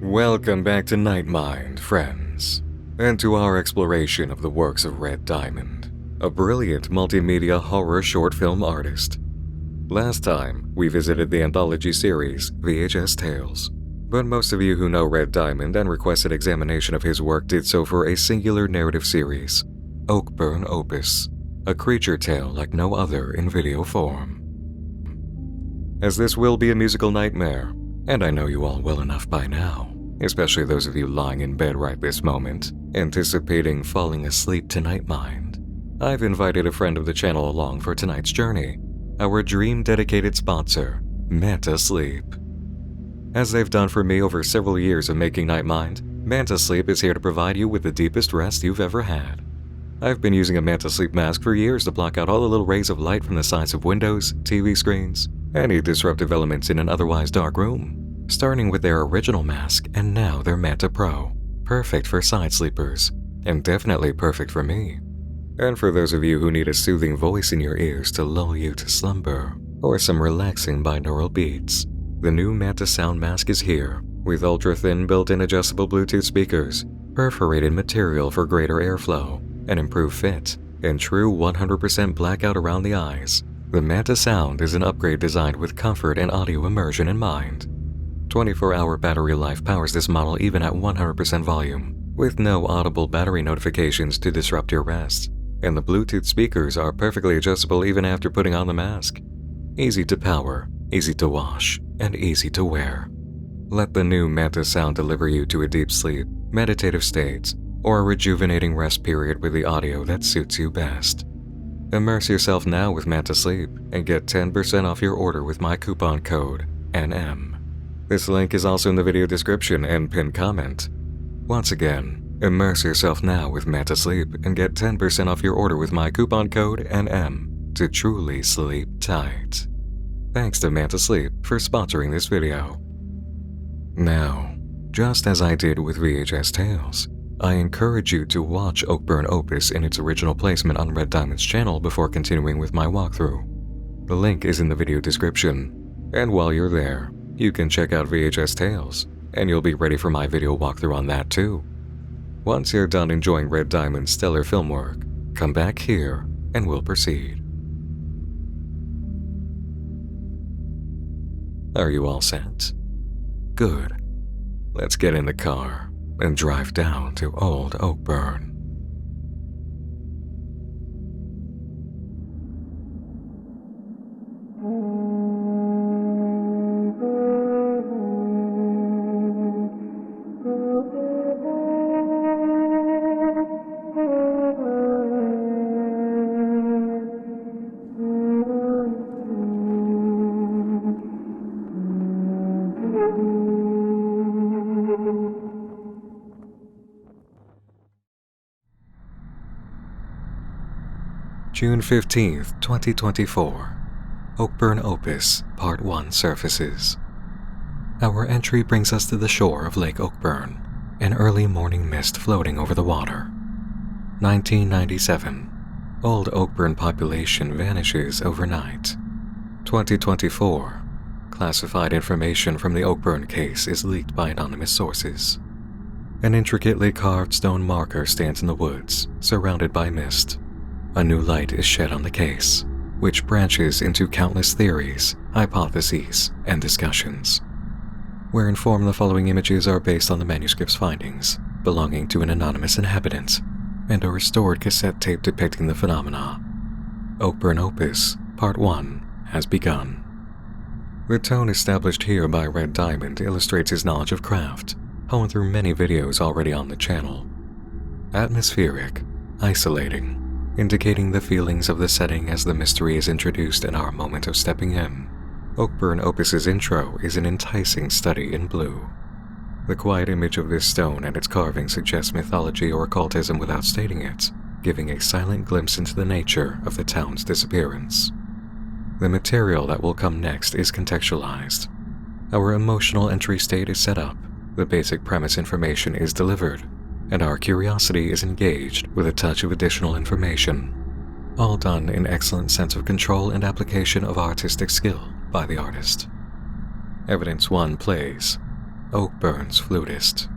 Welcome back to Nightmind, friends, and to our exploration of the works of Red Diamond, a brilliant multimedia horror short film artist. Last time, we visited the anthology series, VHS Tales, but most of you who know Red Diamond and requested examination of his work did so for a singular narrative series, OAKBURN Opus, a creature tale like no other in video form. As this will be a musical nightmare, and I know you all well enough by now, especially those of you lying in bed right this moment, anticipating falling asleep to Nightmind, I've invited a friend of the channel along for tonight's journey, our dream-dedicated sponsor, Manta Sleep. As they've done for me over several years of making Nightmind, Manta Sleep is here to provide you with the deepest rest you've ever had. I've been using a Manta Sleep mask for years to block out all the little rays of light from the sides of windows, TV screens, any disruptive elements in an otherwise dark room, starting with their original mask and now their Manta Pro, perfect for side sleepers, and definitely perfect for me. And for those of you who need a soothing voice in your ears to lull you to slumber, or some relaxing binaural beats, the new Manta Sound Mask is here, with ultra-thin built-in adjustable Bluetooth speakers, perforated material for greater airflow, an improved fit, and true 100% blackout around the eyes. The Manta Sound is an upgrade designed with comfort and audio immersion in mind. 24-hour battery life powers this model even at 100% volume, with no audible battery notifications to disrupt your rest, and the Bluetooth speakers are perfectly adjustable even after putting on the mask. Easy to power, easy to wash, and easy to wear. Let the new Manta Sound deliver you to a deep sleep, meditative states, or a rejuvenating rest period with the audio that suits you best. Immerse yourself now with Manta Sleep and get 10% off your order with my coupon code NM. This link is also in the video description and pinned comment. Once again, immerse yourself now with Manta Sleep and get 10% off your order with my coupon code NM to truly sleep tight. Thanks to Manta Sleep for sponsoring this video. Now, just as I did with VHS Tales, I encourage you to watch OAKBURN Opus in its original placement on Red Diamond's channel before continuing with my walkthrough. The link is in the video description, and while you're there, you can check out VHS Tales, and you'll be ready for my video walkthrough on that too. Once you're done enjoying Red Diamond's stellar film work, come back here and we'll proceed. Are you all set? Good. Let's get in the car and drive down to Old OAKBURN. June 15th, 2024. OAKBURN Opus, Part 1 surfaces. Our entry brings us to the shore of Lake OAKBURN, an early morning mist floating over the water. 1997. Old OAKBURN population vanishes overnight. 2024. Classified information from the OAKBURN case is leaked by anonymous sources. An intricately carved stone marker stands in the woods, surrounded by mist. A new light is shed on the case, which branches into countless theories, hypotheses, and discussions. We're informed the following images are based on the manuscript's findings, belonging to an anonymous inhabitant, and a restored cassette tape depicting the phenomena. OAKBURN Opus, Part 1, has begun. The tone established here by Red Diamond illustrates his knowledge of craft, honed through many videos already on the channel. Atmospheric, isolating, indicating the feelings of the setting as the mystery is introduced in our moment of stepping in. OAKBURN Opus's intro is an enticing study in blue. The quiet image of this stone and its carving suggests mythology or occultism without stating it, giving a silent glimpse into the nature of the town's disappearance. The material that will come next is contextualized. Our emotional entry state is set up, the basic premise information is delivered, and our curiosity is engaged with a touch of additional information, all done in excellent sense of control and application of artistic skill by the artist. Evidence 1 plays. OAKBURN's flutist.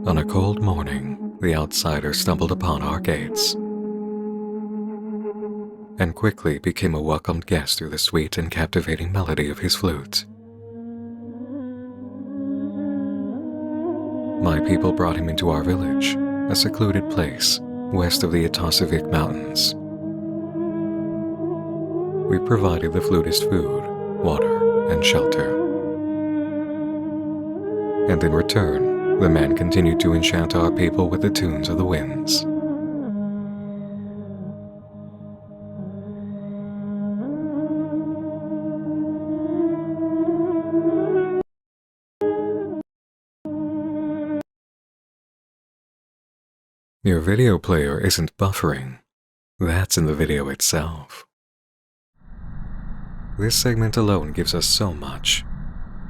On a cold morning, the outsider stumbled upon our gates and quickly became a welcomed guest through the sweet and captivating melody of his flute. My people brought him into our village, a secluded place west of the Atosavik Mountains. We provided the flutist food, water, and shelter. And in return, the man continued to enchant our people with the tunes of the winds. Your video player isn't buffering. That's in the video itself. This segment alone gives us so much.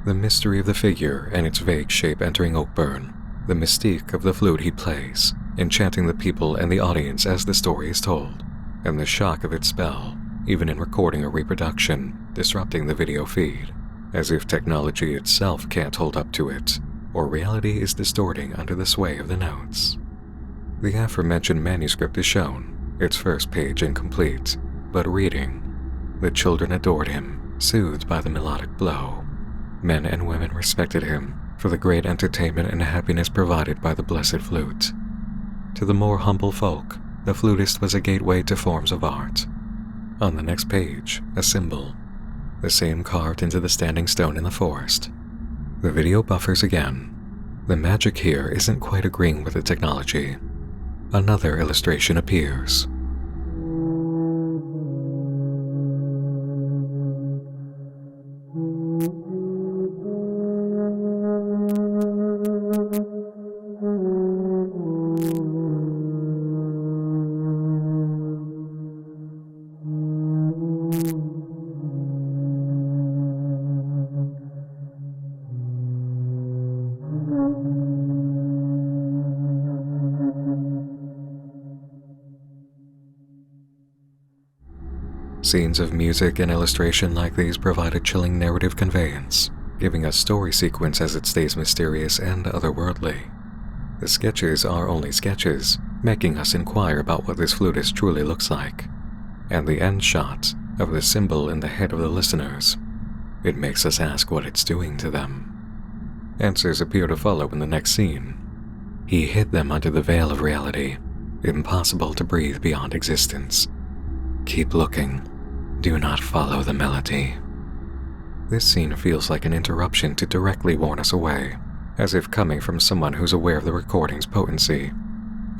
The mystery of the figure and its vague shape entering OAKBURN, the mystique of the flute he plays, enchanting the people and the audience as the story is told, and the shock of its spell, even in recording or reproduction, disrupting the video feed, as if technology itself can't hold up to it, or reality is distorting under the sway of the notes. The aforementioned manuscript is shown, its first page incomplete, but reading. The children adored him, soothed by the melodic blow. Men and women respected him for the great entertainment and happiness provided by the blessed flute. To the more humble folk, the flutist was a gateway to forms of art. On the next page, a symbol, the same carved into the standing stone in the forest. The video buffers again. The magic here isn't quite agreeing with the technology. Another illustration appears. Scenes of music and illustration like these provide a chilling narrative conveyance, giving us story sequence as it stays mysterious and otherworldly. The sketches are only sketches, making us inquire about what this flutist truly looks like, and the end shot of the symbol in the head of the listeners. It makes us ask what it's doing to them. Answers appear to follow in the next scene. He hid them under the veil of reality, impossible to breathe beyond existence. Keep looking. Do not follow the melody. This scene feels like an interruption to directly warn us away, as if coming from someone who's aware of the recording's potency.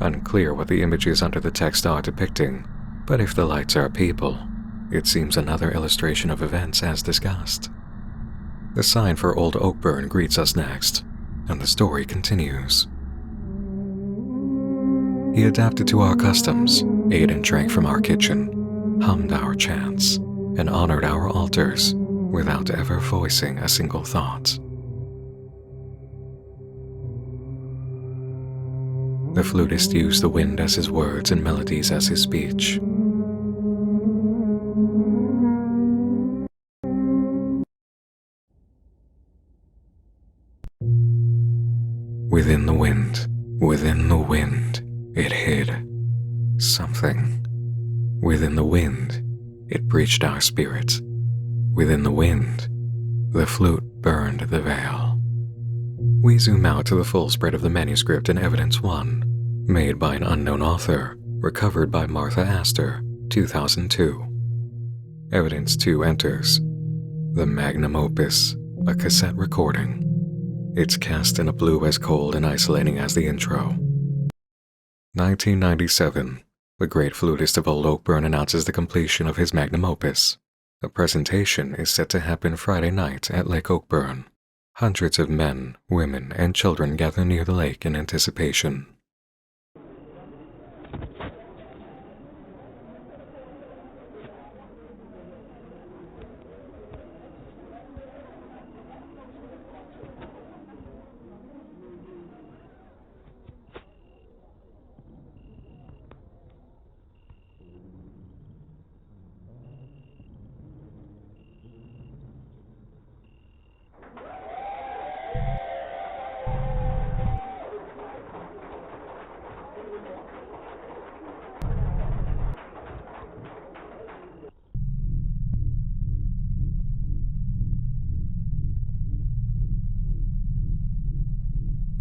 Unclear what the images under the text are depicting, but if the lights are people, it seems another illustration of events as discussed. The sign for Old OAKBURN greets us next, and the story continues. He adapted to our customs, ate and drank from our kitchen, hummed our chants, and honored our altars without ever voicing a single thought. The flutist used the wind as his words and melodies as his speech. Within the wind, it hid something. Within the wind, it breached our spirit. Within the wind, the flute burned the veil. We zoom out to the full spread of the manuscript in Evidence 1, made by an unknown author, recovered by Martha Astor, 2002. Evidence 2 enters the magnum opus, a cassette recording. It's cast in a blue as cold and isolating as the intro. 1997. The great flutist of Old OAKBURN announces the completion of his magnum opus. A presentation is set to happen Friday night at Lake OAKBURN. Hundreds of men, women, and children gather near the lake in anticipation.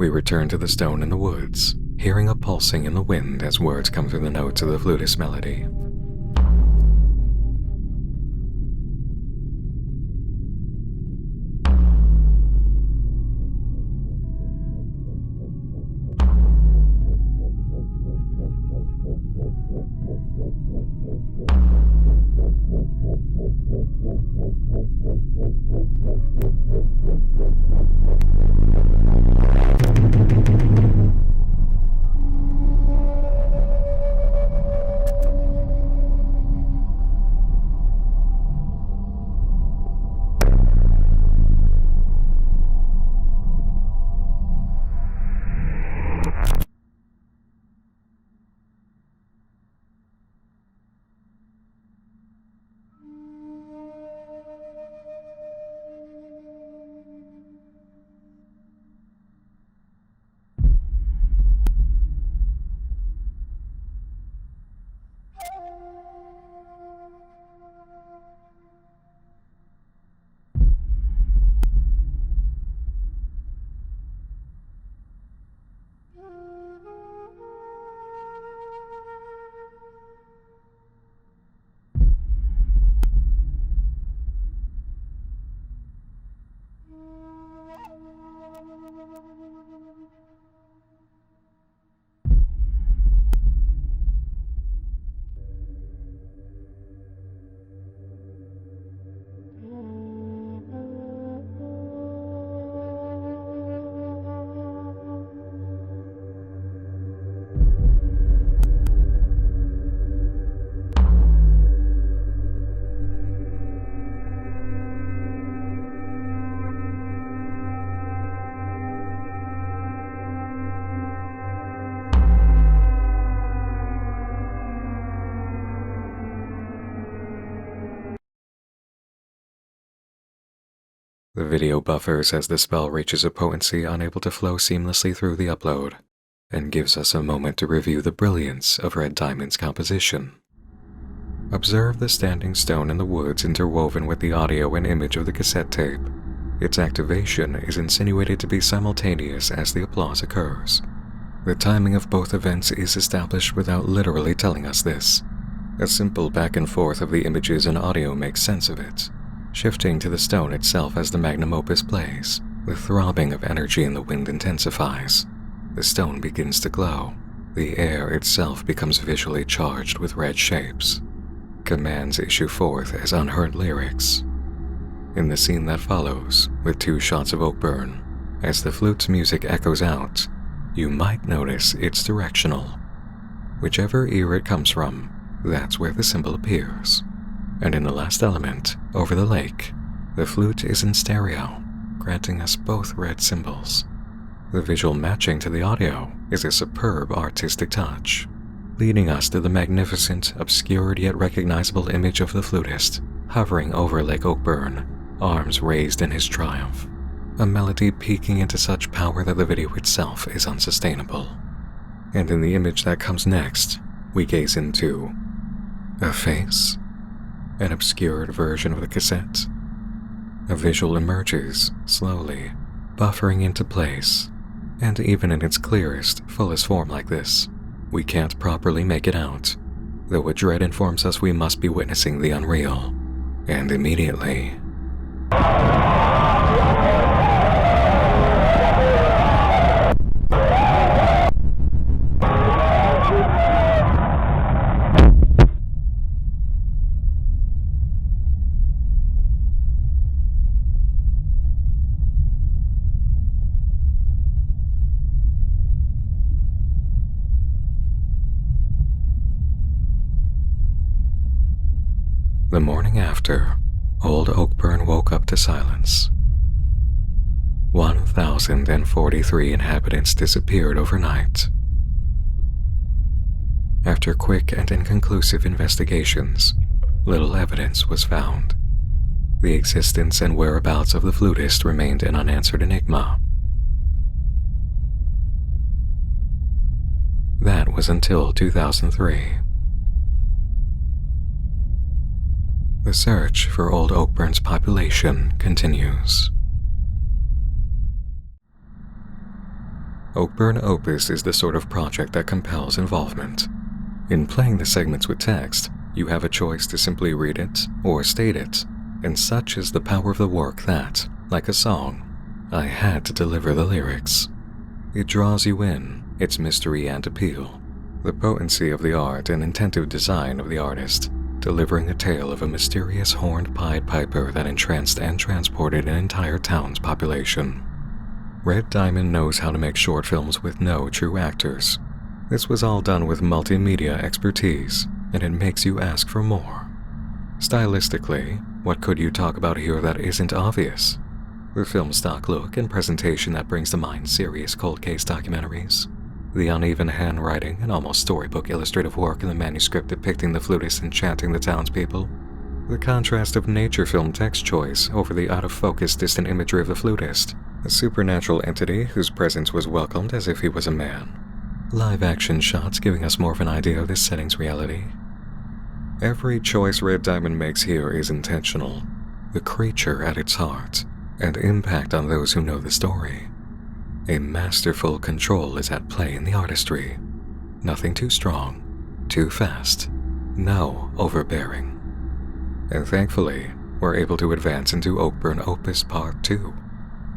We return to the stone in the woods, hearing a pulsing in the wind as words come through the notes of the flutist's melody. The video buffers as the spell reaches a potency unable to flow seamlessly through the upload, and gives us a moment to review the brilliance of Red Diamond's composition. Observe the standing stone in the woods interwoven with the audio and image of the cassette tape. Its activation is insinuated to be simultaneous as the applause occurs. The timing of both events is established without literally telling us this. A simple back and forth of the images and audio makes sense of it. Shifting to the stone itself as the magnum opus plays, the throbbing of energy in the wind intensifies. The stone begins to glow. The air itself becomes visually charged with red shapes. Commands issue forth as unheard lyrics. In the scene that follows, with 2 shots of Oakburn, as the flute's music echoes out, you might notice it's directional. Whichever ear it comes from, that's where the symbol appears. And in the last element, over the lake, the flute is in stereo, granting us both red symbols. The visual matching to the audio is a superb artistic touch, leading us to the magnificent, obscured yet recognizable image of the flutist, hovering over Lake Oakburn, arms raised in his triumph. A melody peaking into such power that the video itself is unsustainable. And in the image that comes next, we gaze into a face. An obscured version of the cassette. A visual emerges, slowly, buffering into place, and even in its clearest, fullest form like this, we can't properly make it out, though a dread informs us we must be witnessing the unreal, and immediately... The morning after, old Oakburn woke up to silence. 1,043 inhabitants disappeared overnight. After quick and inconclusive investigations, little evidence was found. The existence and whereabouts of the flutist remained an unanswered enigma. That was until 2003. The search for old Oakburn's population continues. OAKBURN Opus is the sort of project that compels involvement. In playing the segments with text, you have a choice to simply read it or state it, and such is the power of the work that, like a song, I had to deliver the lyrics. It draws you in, its mystery and appeal, the potency of the art and intentive design of the artist, delivering a tale of a mysterious horned Pied Piper that entranced and transported an entire town's population. Red Diamond knows how to make short films with no true actors. This was all done with multimedia expertise, and it makes you ask for more. Stylistically, what could you talk about here that isn't obvious? The film stock look and presentation that brings to mind serious cold case documentaries. The uneven handwriting and almost storybook illustrative work in the manuscript depicting the flutist enchanting the townspeople. The contrast of nature film text choice over the out-of-focus distant imagery of the flutist, a supernatural entity whose presence was welcomed as if he was a man. Live-action shots giving us more of an idea of this setting's reality. Every choice Red Diamond makes here is intentional, the creature at its heart, and impact on those who know the story. A masterful control is at play in the artistry. Nothing too strong, too fast, no overbearing. And thankfully, we're able to advance into OAKBURN Opus Part 2,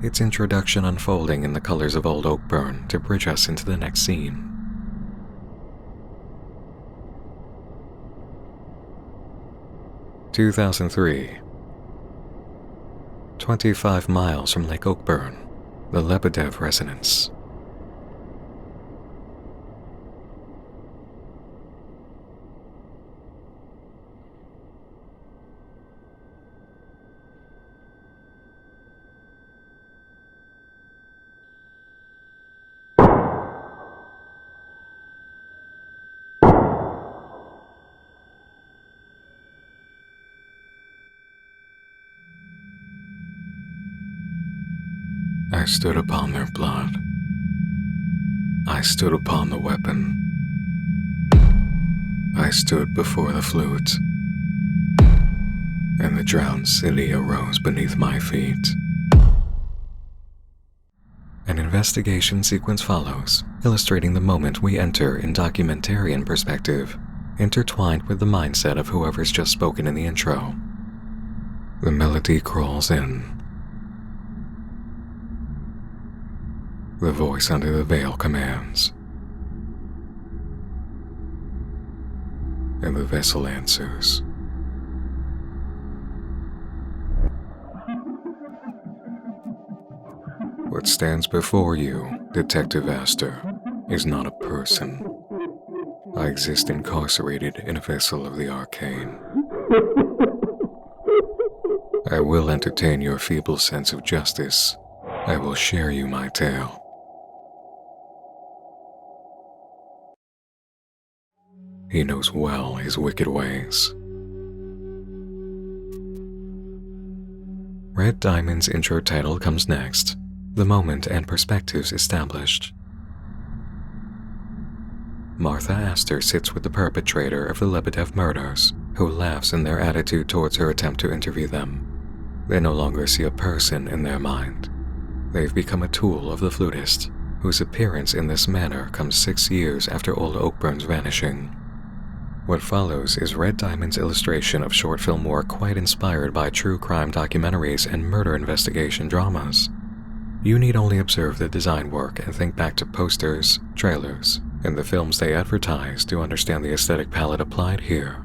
its introduction unfolding in the colors of old OAKBURN to bridge us into the next scene. (2003) 25 miles from Lake OAKBURN, the Lebedev residence. I stood upon their blood. I stood upon the weapon. I stood before the flute, and the drowned city arose beneath my feet. An investigation sequence follows, illustrating the moment we enter in documentarian perspective, intertwined with the mindset of whoever's just spoken in the intro. The melody crawls in. The voice under the veil commands, and the vessel answers. What stands before you, Detective Astor, is not a person. I exist incarcerated in a vessel of the arcane. I will entertain your feeble sense of justice. I will share you my tale. He knows well his wicked ways. Red Diamond's intro title comes next, the moment and perspectives established. Martha Astor sits with the perpetrator of the Lebedev murders, who laughs in their attitude towards her attempt to interview them. They no longer see a person in their mind. They've become a tool of the flutist, whose appearance in this manner comes 6 years after old OAKBURN's vanishing. What follows is Red Diamond's illustration of short film work quite inspired by true crime documentaries and murder investigation dramas. You need only observe the design work and think back to posters, trailers, and the films they advertise to understand the aesthetic palette applied here.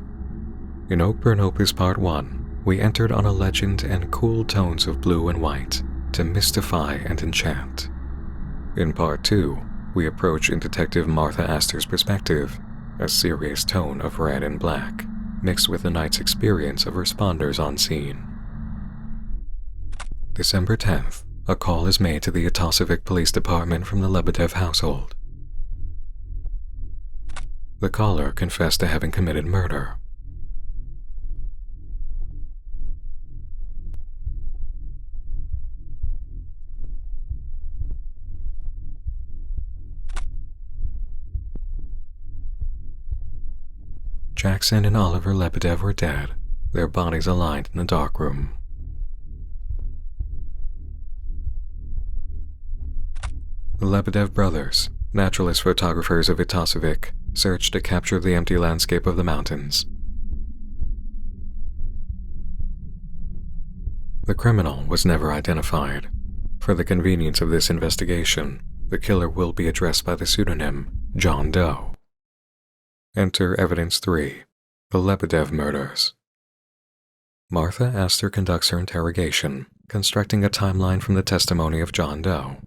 In OAKBURN Opus Part 1, we entered on a legend and cool tones of blue and white to mystify and enchant. In Part 2, we approach in Detective Martha Astor's perspective, a serious tone of red and black, mixed with the night's experience of responders on scene. December 10th, a call is made to the Atosavik Police Department from the Lebedev household. The caller confessed to having committed murder. Jackson and Oliver Lebedev were dead, their bodies aligned in the darkroom. The Lebedev brothers, naturalist photographers of Itasovik, searched to capture the empty landscape of the mountains. The criminal was never identified. For the convenience of this investigation, the killer will be addressed by the pseudonym John Doe. Enter Evidence 3, the Lebedev murders. Martha Astor conducts her interrogation, constructing a timeline from the testimony of John Doe.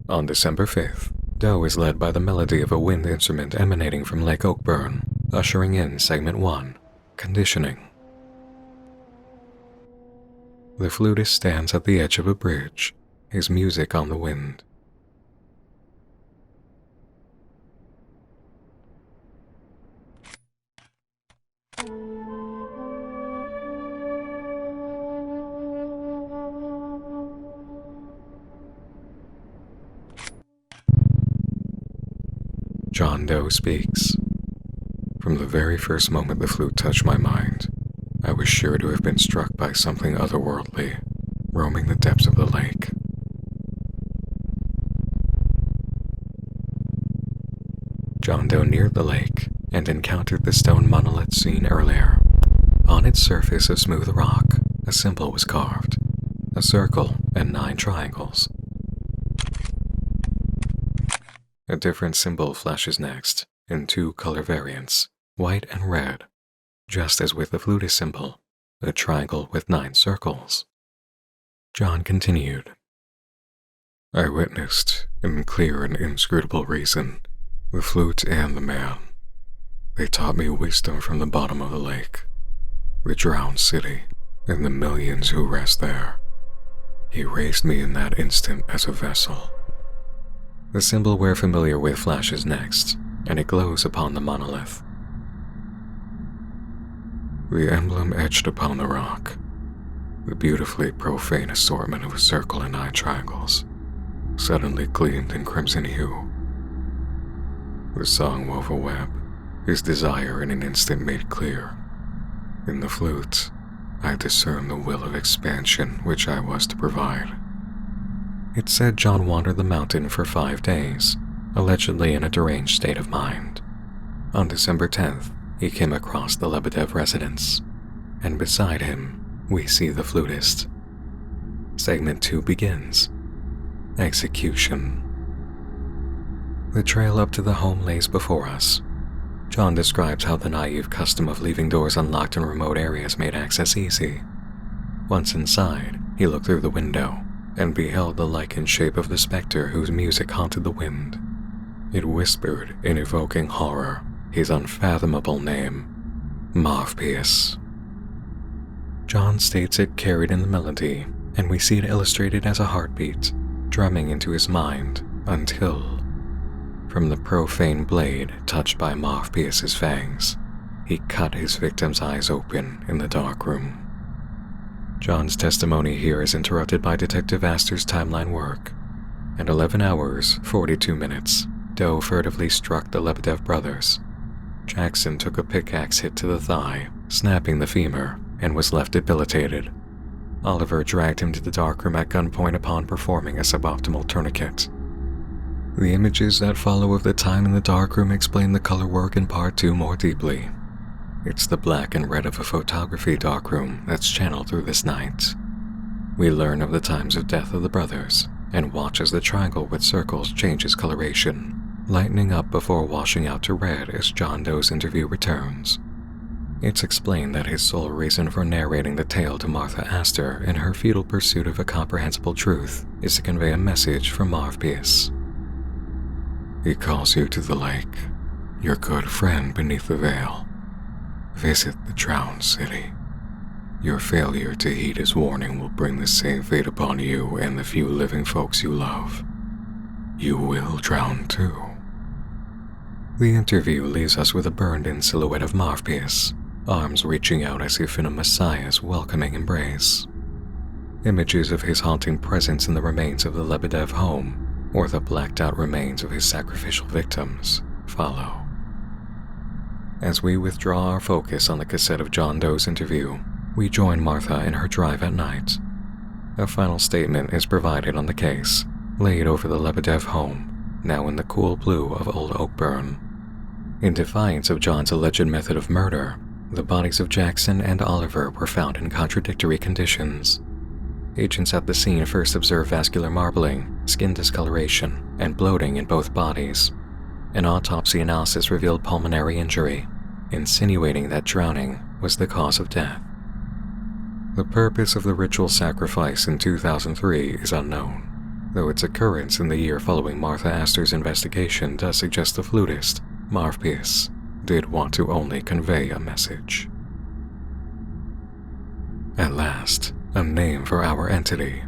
On December 5th, Doe is led by the melody of a wind instrument emanating from Lake Oakburn, ushering in Segment 1, Conditioning. The flutist stands at the edge of a bridge, his music on the wind. John Doe speaks. From the very first moment the flute touched my mind, I was sure to have been struck by something otherworldly, roaming the depths of the lake. John Doe neared the lake and encountered the stone monolith seen earlier. On its surface of smooth rock, a symbol was carved, a circle and 9 triangles. A different symbol flashes next, in 2 color variants, white and red, just as with the flutist symbol, a triangle with 9 circles. John continued. I witnessed, in clear and inscrutable reason, the flute and the man. They taught me wisdom from the bottom of the lake, the drowned city, and the millions who rest there. He raised me in that instant as a vessel. The symbol we're familiar with flashes next, and it glows upon the monolith. The emblem etched upon the rock, the beautifully profane assortment of a circle and 9 triangles, suddenly gleamed in crimson hue. The song wove a web, his desire in an instant made clear. In the flute, I discerned the will of expansion which I was to provide. It said John wandered the mountain for 5 days, allegedly in a deranged state of mind. On December 10th, he came across the Lebedev residence, and beside him, we see the flutist. Segment 2 begins. Execution. The trail up to the home lays before us. John describes how the naive custom of leaving doors unlocked in remote areas made access easy. Once inside, he looked through the window and beheld the lichened shape of the specter whose music haunted the wind. It whispered in evoking horror his unfathomable name, Morpheus. John states it carried in the melody, and we see it illustrated as a heartbeat, drumming into his mind until, from the profane blade touched by Morpheus's fangs, he cut his victim's eyes open in the dark room. John's testimony here is interrupted by Detective Astor's timeline work. At 11 hours, 42 minutes, Doe furtively struck the Lebedev brothers. Jackson took a pickaxe hit to the thigh, snapping the femur, and was left debilitated. Oliver dragged him to the darkroom at gunpoint upon performing a suboptimal tourniquet. The images that follow of the time in the darkroom explain the color work in Part 2 more deeply. It's the black and red of a photography darkroom that's channeled through this night. We learn of the times of death of the brothers, and watch as the triangle with circles changes coloration, lightening up before washing out to red as John Doe's interview returns. It's explained that his sole reason for narrating the tale to Martha Astor in her futile pursuit of a comprehensible truth is to convey a message from Morpheus. He calls you to the lake, your good friend beneath the veil. Visit the drowned city. Your failure to heed his warning will bring the same fate upon you and the few living folks you love. You will drown too. The interview leaves us with a burned-in silhouette of Morpheus, arms reaching out as if in a messiah's welcoming embrace. Images of his haunting presence in the remains of the Lebedev home, or the blacked-out remains of his sacrificial victims, follow. As we withdraw our focus on the cassette of John Doe's interview, we join Martha in her drive at night. A final statement is provided on the case, laid over the Lebedev home, now in the cool blue of Old Oakburn. In defiance of John's alleged method of murder, the bodies of Jackson and Oliver were found in contradictory conditions. Agents at the scene first observed vascular marbling, skin discoloration, and bloating in both bodies. An autopsy analysis revealed pulmonary injury, insinuating that drowning was the cause of death. The purpose of the ritual sacrifice in 2003 is unknown, though its occurrence in the year following Martha Astor's investigation does suggest the flutist, Marv Pearce, did want to only convey a message. At last, a name for our entity,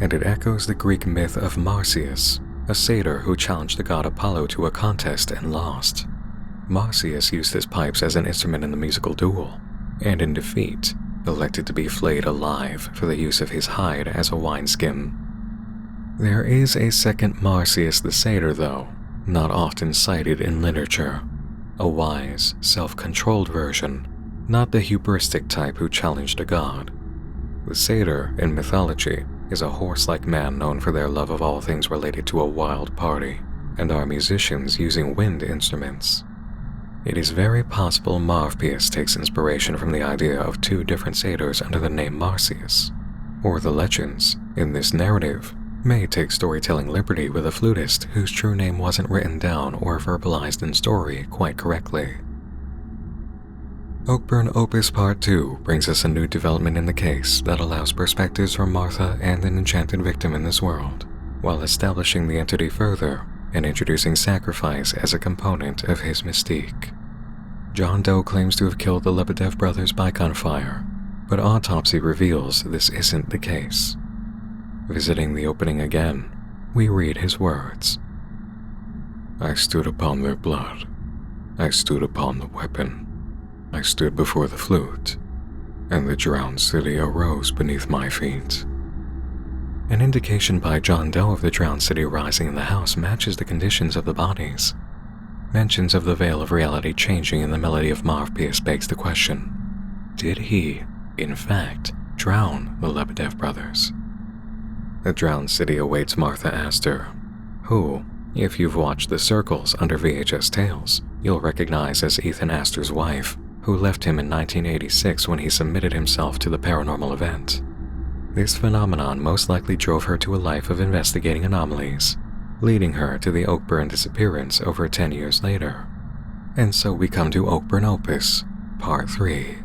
and it echoes the Greek myth of Marsyas, a satyr who challenged the god Apollo to a contest and lost. Marsyas used his pipes as an instrument in the musical duel, and in defeat, elected to be flayed alive for the use of his hide as a wineskin. There is a second Marsyas the satyr, though, not often cited in literature, a wise, self-controlled version, not the hubristic type who challenged a god. The satyr, in mythology, is a horse-like man known for their love of all things related to a wild party, and are musicians using wind instruments. It is very possible Marv Pearce takes inspiration from the idea of two different satyrs under the name Marsyas, or the legends, in this narrative, may take storytelling liberty with a flutist whose true name wasn't written down or verbalized in story quite correctly. OAKBURN Opus Part 2 brings us a new development in the case that allows perspectives from Martha and an enchanted victim in this world, while establishing the entity further and introducing sacrifice as a component of his mystique. John Doe claims to have killed the Lebedev brothers by gunfire, but autopsy reveals this isn't the case. Visiting the opening again, we read his words. I stood upon their blood. I stood upon the weapon. I stood before the flute, and the drowned city arose beneath my feet. An indication by John Doe of the drowned city rising in the house matches the conditions of the bodies. Mentions of the veil of reality changing in the melody of Marv Pearce begs the question, did he, in fact, drown the Lebedev brothers? The drowned city awaits Martha Astor, who, if you've watched The Circles under VHS Tales, you'll recognize as Ethan Astor's wife, who left him in 1986 when he submitted himself to the paranormal event. This phenomenon most likely drove her to a life of investigating anomalies, leading her to the OAKBURN disappearance over 10 years later. And so we come to OAKBURN Opus, Part 3.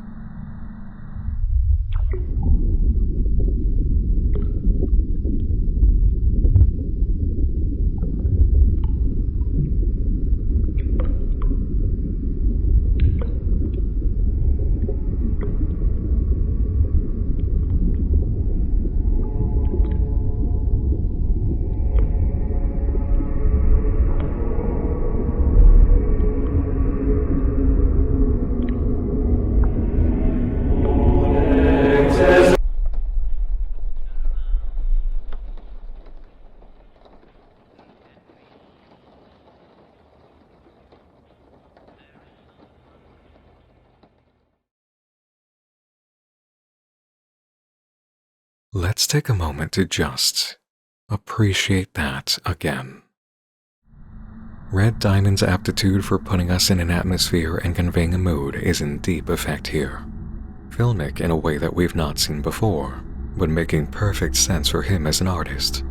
Let's take a moment to just appreciate that again. Red Diamond's aptitude for putting us in an atmosphere and conveying a mood is in deep effect here. Filmic in a way that we've not seen before, but making perfect sense for him as an artist.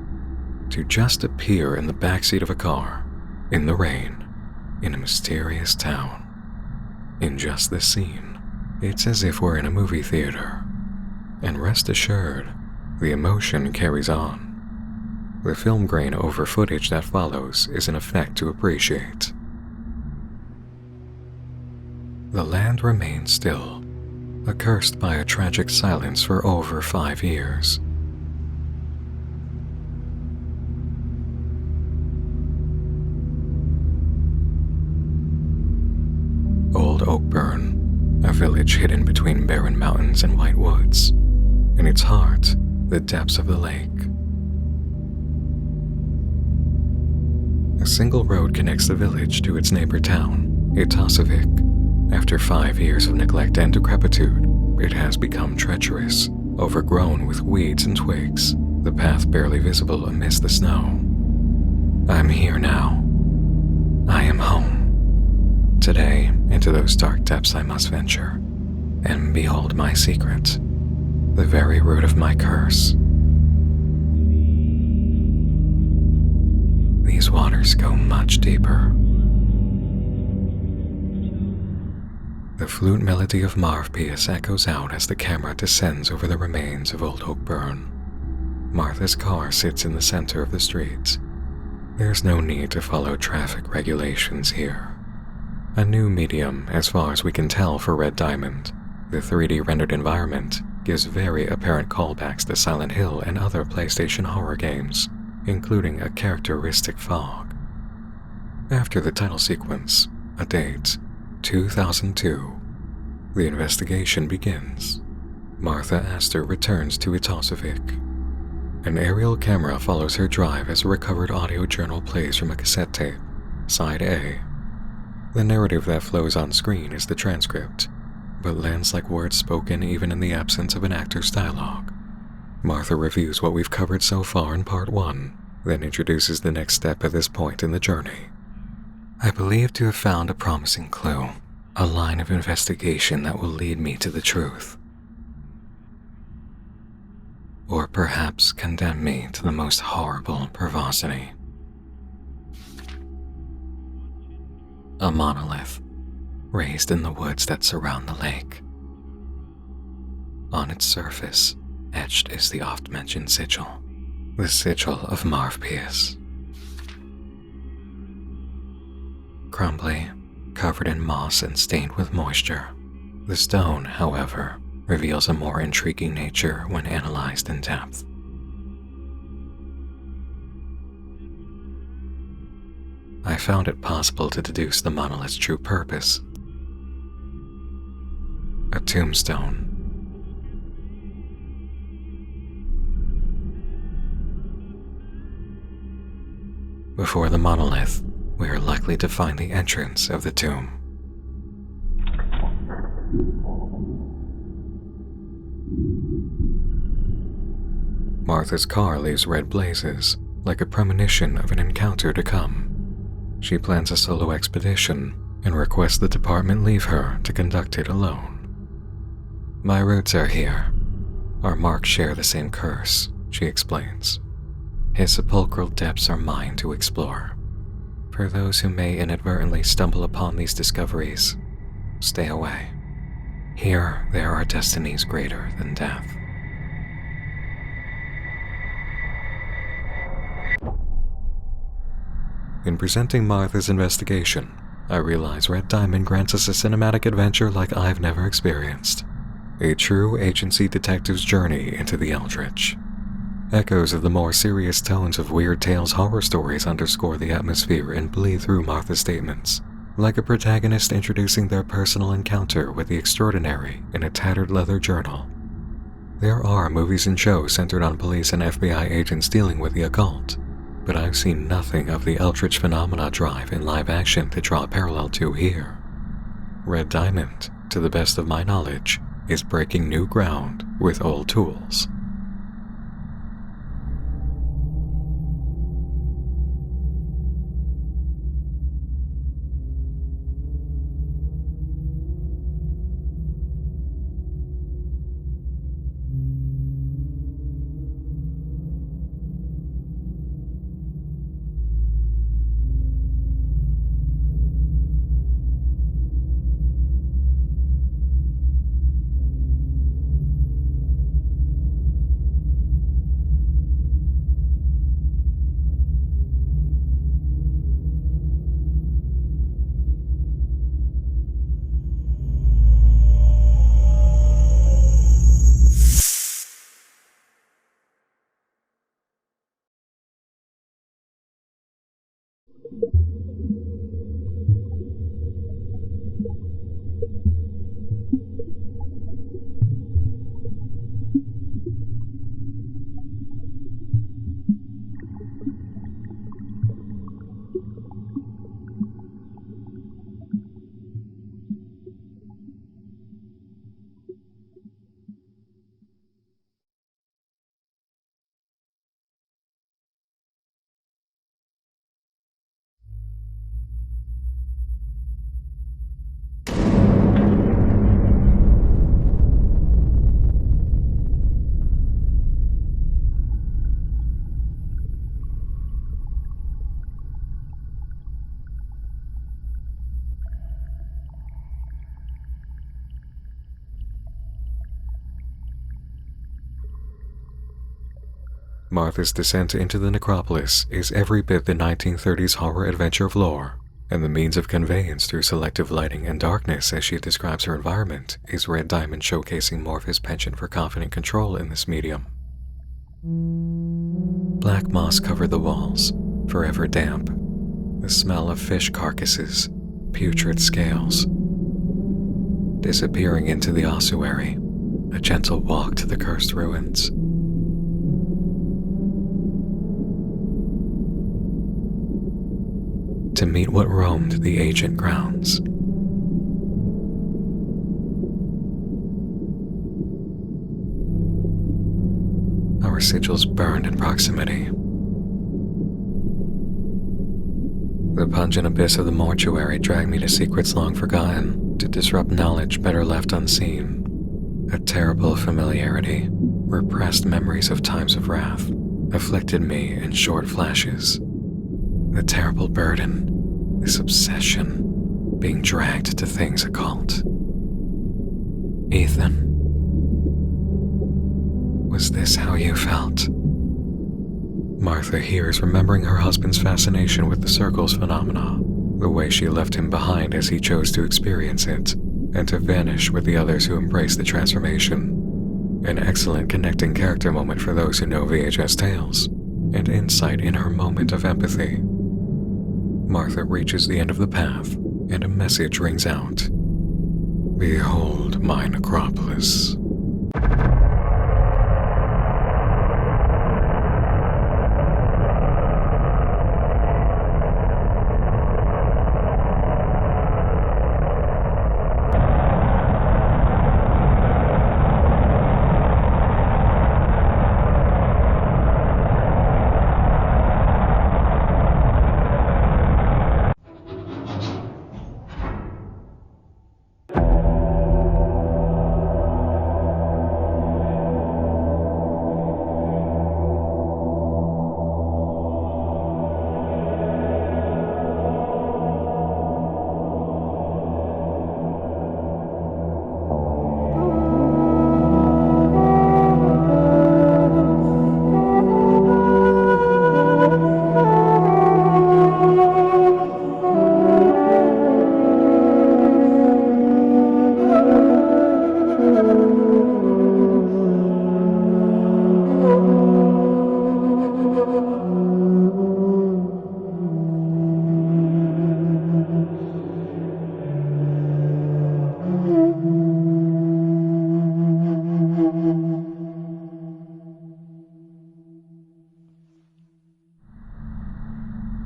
To just appear in the backseat of a car, in the rain, in a mysterious town. In just this scene, it's as if we're in a movie theater. And rest assured, the emotion carries on. The film grain over footage that follows is an effect to appreciate. The land remains still, accursed by a tragic silence for over 5 years. Old Oakburn, a village hidden between barren mountains and white woods. In its heart, the depths of the lake. A single road connects the village to its neighbor town, Itasovik. After 5 years of neglect and decrepitude, it has become treacherous, overgrown with weeds and twigs, the path barely visible amidst the snow. I'm here now. I am home. Today, into those dark depths I must venture, and behold my secret, the very root of my curse. These waters go much deeper. The flute melody of Marv Pius echoes out as the camera descends over the remains of Old OAKBURN. Martha's car sits in the center of the street. There's no need to follow traffic regulations here. A new medium as far as we can tell for Red Diamond, the 3D rendered environment gives very apparent callbacks to Silent Hill and other PlayStation horror games, including a characteristic fog. After the title sequence, a date, 2002, the investigation begins. Martha Astor returns to Etosovic. An aerial camera follows her drive as a recovered audio journal plays from a cassette tape, Side A. The narrative that flows on screen is the transcript, but lands like words spoken even in the absence of an actor's dialogue. Martha reviews what we've covered so far in Part 1, then introduces the next step at this point in the journey. I believe to have found a promising clue, a line of investigation that will lead me to the truth. Or perhaps condemn me to the most horrible pervosity. A monolith, raised in the woods that surround the lake. On its surface, etched is the oft-mentioned sigil, the sigil of Marv Pius. Crumbly, covered in moss and stained with moisture, the stone, however, reveals a more intriguing nature when analyzed in depth. I found it possible to deduce the monolith's true purpose. A tombstone. Before the monolith, we are likely to find the entrance of the tomb. Martha's car leaves red blazes, like a premonition of an encounter to come. She plans a solo expedition and requests the department leave her to conduct it alone. My roots are here. Our marks share the same curse, she explains. His sepulchral depths are mine to explore. For those who may inadvertently stumble upon these discoveries, stay away. Here there are destinies greater than death. In presenting Martha's investigation, I realize Red Diamond grants us a cinematic adventure like I've never experienced. A true agency detective's journey into the Eldritch. Echoes of the more serious tones of Weird Tales horror stories underscore the atmosphere and bleed through Martha's statements, like a protagonist introducing their personal encounter with the extraordinary in a tattered leather journal. There are movies and shows centered on police and FBI agents dealing with the occult, but I've seen nothing of the Eldritch phenomena drive in live action to draw a parallel to here. Red Diamond, to the best of my knowledge, is breaking new ground with old tools. Martha's descent into the necropolis is every bit the 1930s horror adventure of lore, and the means of conveyance through selective lighting and darkness as she describes her environment is Red Diamond showcasing Morpheus' penchant for confident control in this medium. Black moss covered the walls, forever damp. The smell of fish carcasses, putrid scales. Disappearing into the ossuary, a gentle walk to the cursed ruins. To meet what roamed the ancient grounds. Our sigils burned in proximity. The pungent abyss of the mortuary dragged me to secrets long forgotten, to disrupt knowledge better left unseen. A terrible familiarity, repressed memories of times of wrath, afflicted me in short flashes. The terrible burden, this obsession, being dragged to things occult. Ethan, was this how you felt? Martha hears, remembering her husband's fascination with the circles phenomena, the way she left him behind as he chose to experience it, and to vanish with the others who embraced the transformation. An excellent connecting character moment for those who know VHS Tales, and insight in her moment of empathy. Martha reaches the end of the path, and a message rings out. Behold my necropolis.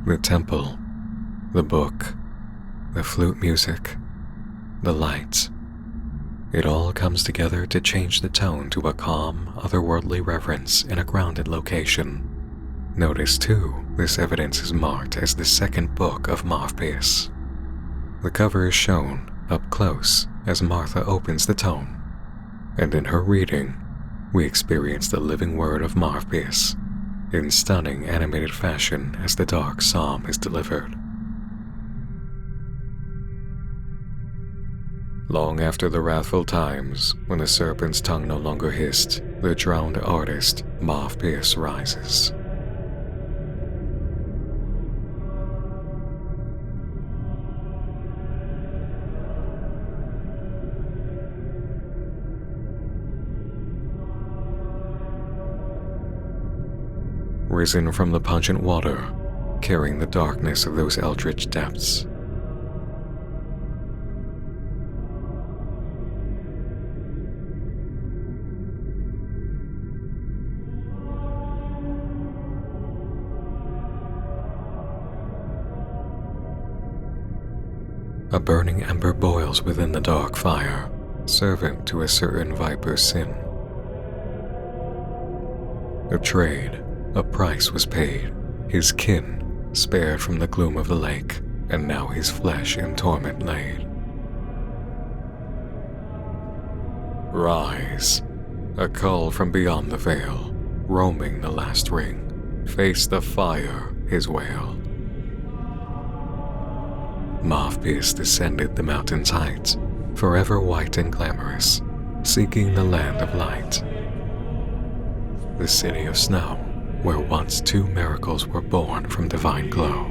The temple, the book, the flute music, the lights. It all comes together to change the tone to a calm, otherworldly reverence in a grounded location. Notice, too, this evidence is marked as the second book of Morpheus. The cover is shown up close as Martha opens the tome, and in her reading, we experience the living word of Morpheus in stunning animated fashion as the dark psalm is delivered. Long after the wrathful times, when the serpent's tongue no longer hissed, the drowned artist, Morpheus, rises. Risen from the pungent water, carrying the darkness of those eldritch depths. A burning ember boils within the dark fire, servant to a certain viper's sin. A trade, a price was paid, his kin spared from the gloom of the lake, and now his flesh in torment laid. Rise, a call from beyond the veil, roaming the last ring, face the fire, his wail. Morpheus descended the mountain's height, forever white and glamorous, seeking the land of light. The city of snow, where once two miracles were born from divine glow.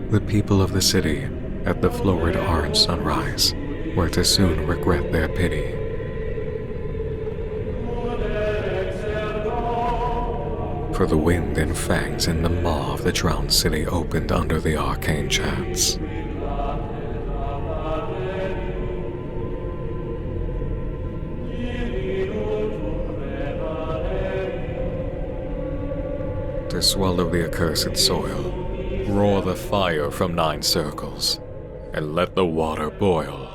The people of the city, at the florid orange sunrise, were to soon regret their pity. For the wind and fangs in the maw of the drowned city opened under the arcane chants. To swallow the accursed soil, roar the fire from 9 circles, and let the water boil.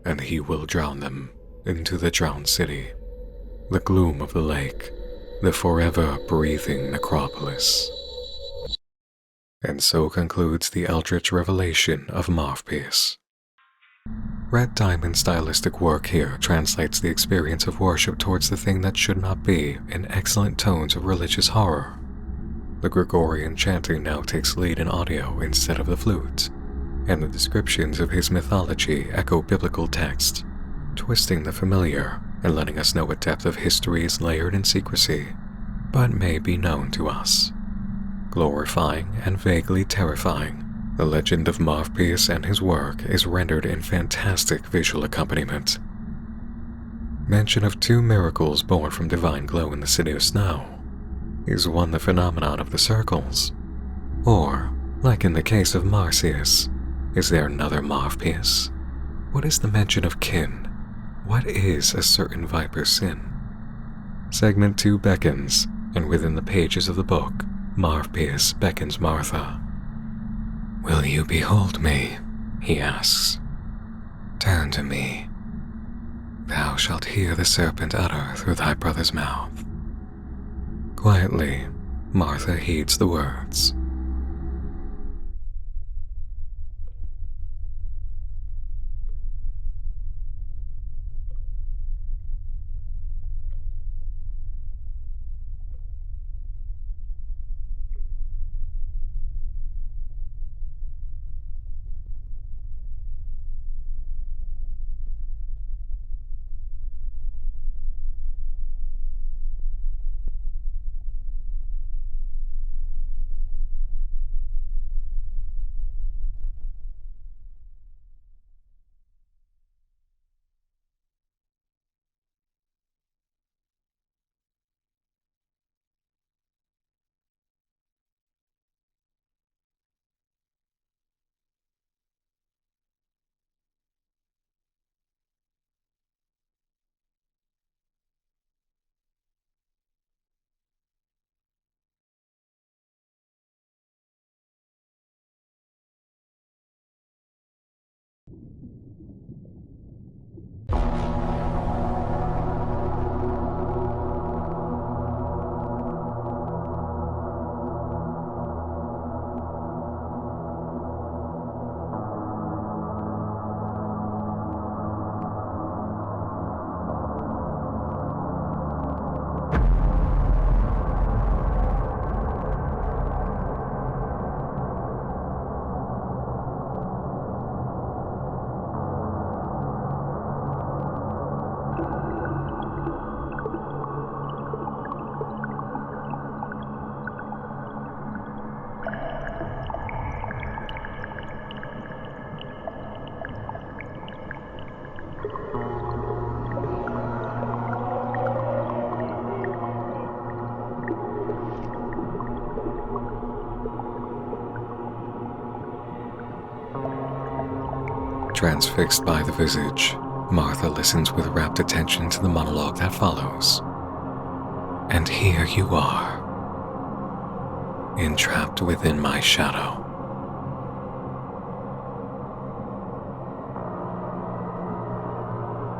And he will drown them into the drowned city, the gloom of the lake, the forever breathing necropolis. And so concludes the Eldritch revelation of Marvpiece. Red Diamond's stylistic work here translates the experience of worship towards the thing that should not be in excellent tones of religious horror. The Gregorian chanting now takes lead in audio instead of the flute, and the descriptions of his mythology echo biblical text, twisting the familiar and letting us know a depth of history is layered in secrecy, but may be known to us. Glorifying and vaguely terrifying, the legend of Marvpiece and his work is rendered in fantastic visual accompaniment. Mention of 2 miracles born from divine glow in the City of Snow. Is one the phenomenon of the circles? Or, like in the case of Marsyas, is there another Marvpiece? What is the mention of kin? What is a certain viper's sin? Segment 2 beckons, and within the pages of the book, Marvpiece beckons Martha. "Will you behold me?" he asks. "Turn to me. Thou shalt hear the serpent utter through thy brother's mouth." Quietly, Martha heeds the words. Transfixed by the visage, Martha listens with rapt attention to the monologue that follows. And here you are, entrapped within my shadow.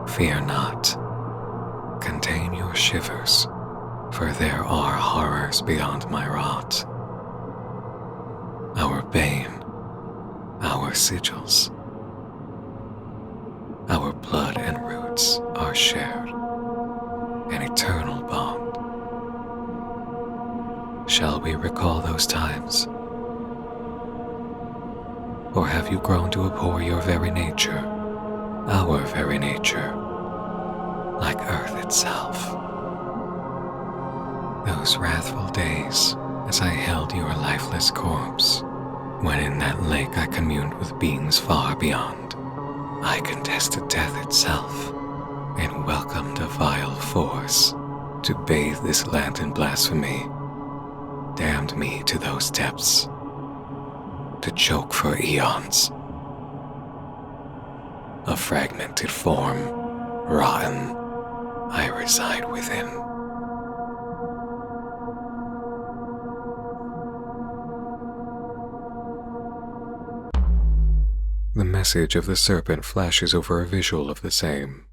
Fear not. Contain your shivers, for there are horrors beyond my wrath. Our bane, our sigils, our blood and roots are shared, an eternal bond. Shall we recall those times? Or have you grown to abhor your very nature our very nature, like Earth itself. Those wrathful days as I held your lifeless corpse, when in that lake I communed with beings far beyond. I contested death itself and welcomed a vile force to bathe this land in blasphemy, damned me to those depths, to choke for eons. A fragmented form, rotten, I reside within. The message of the serpent flashes over a visual of the same.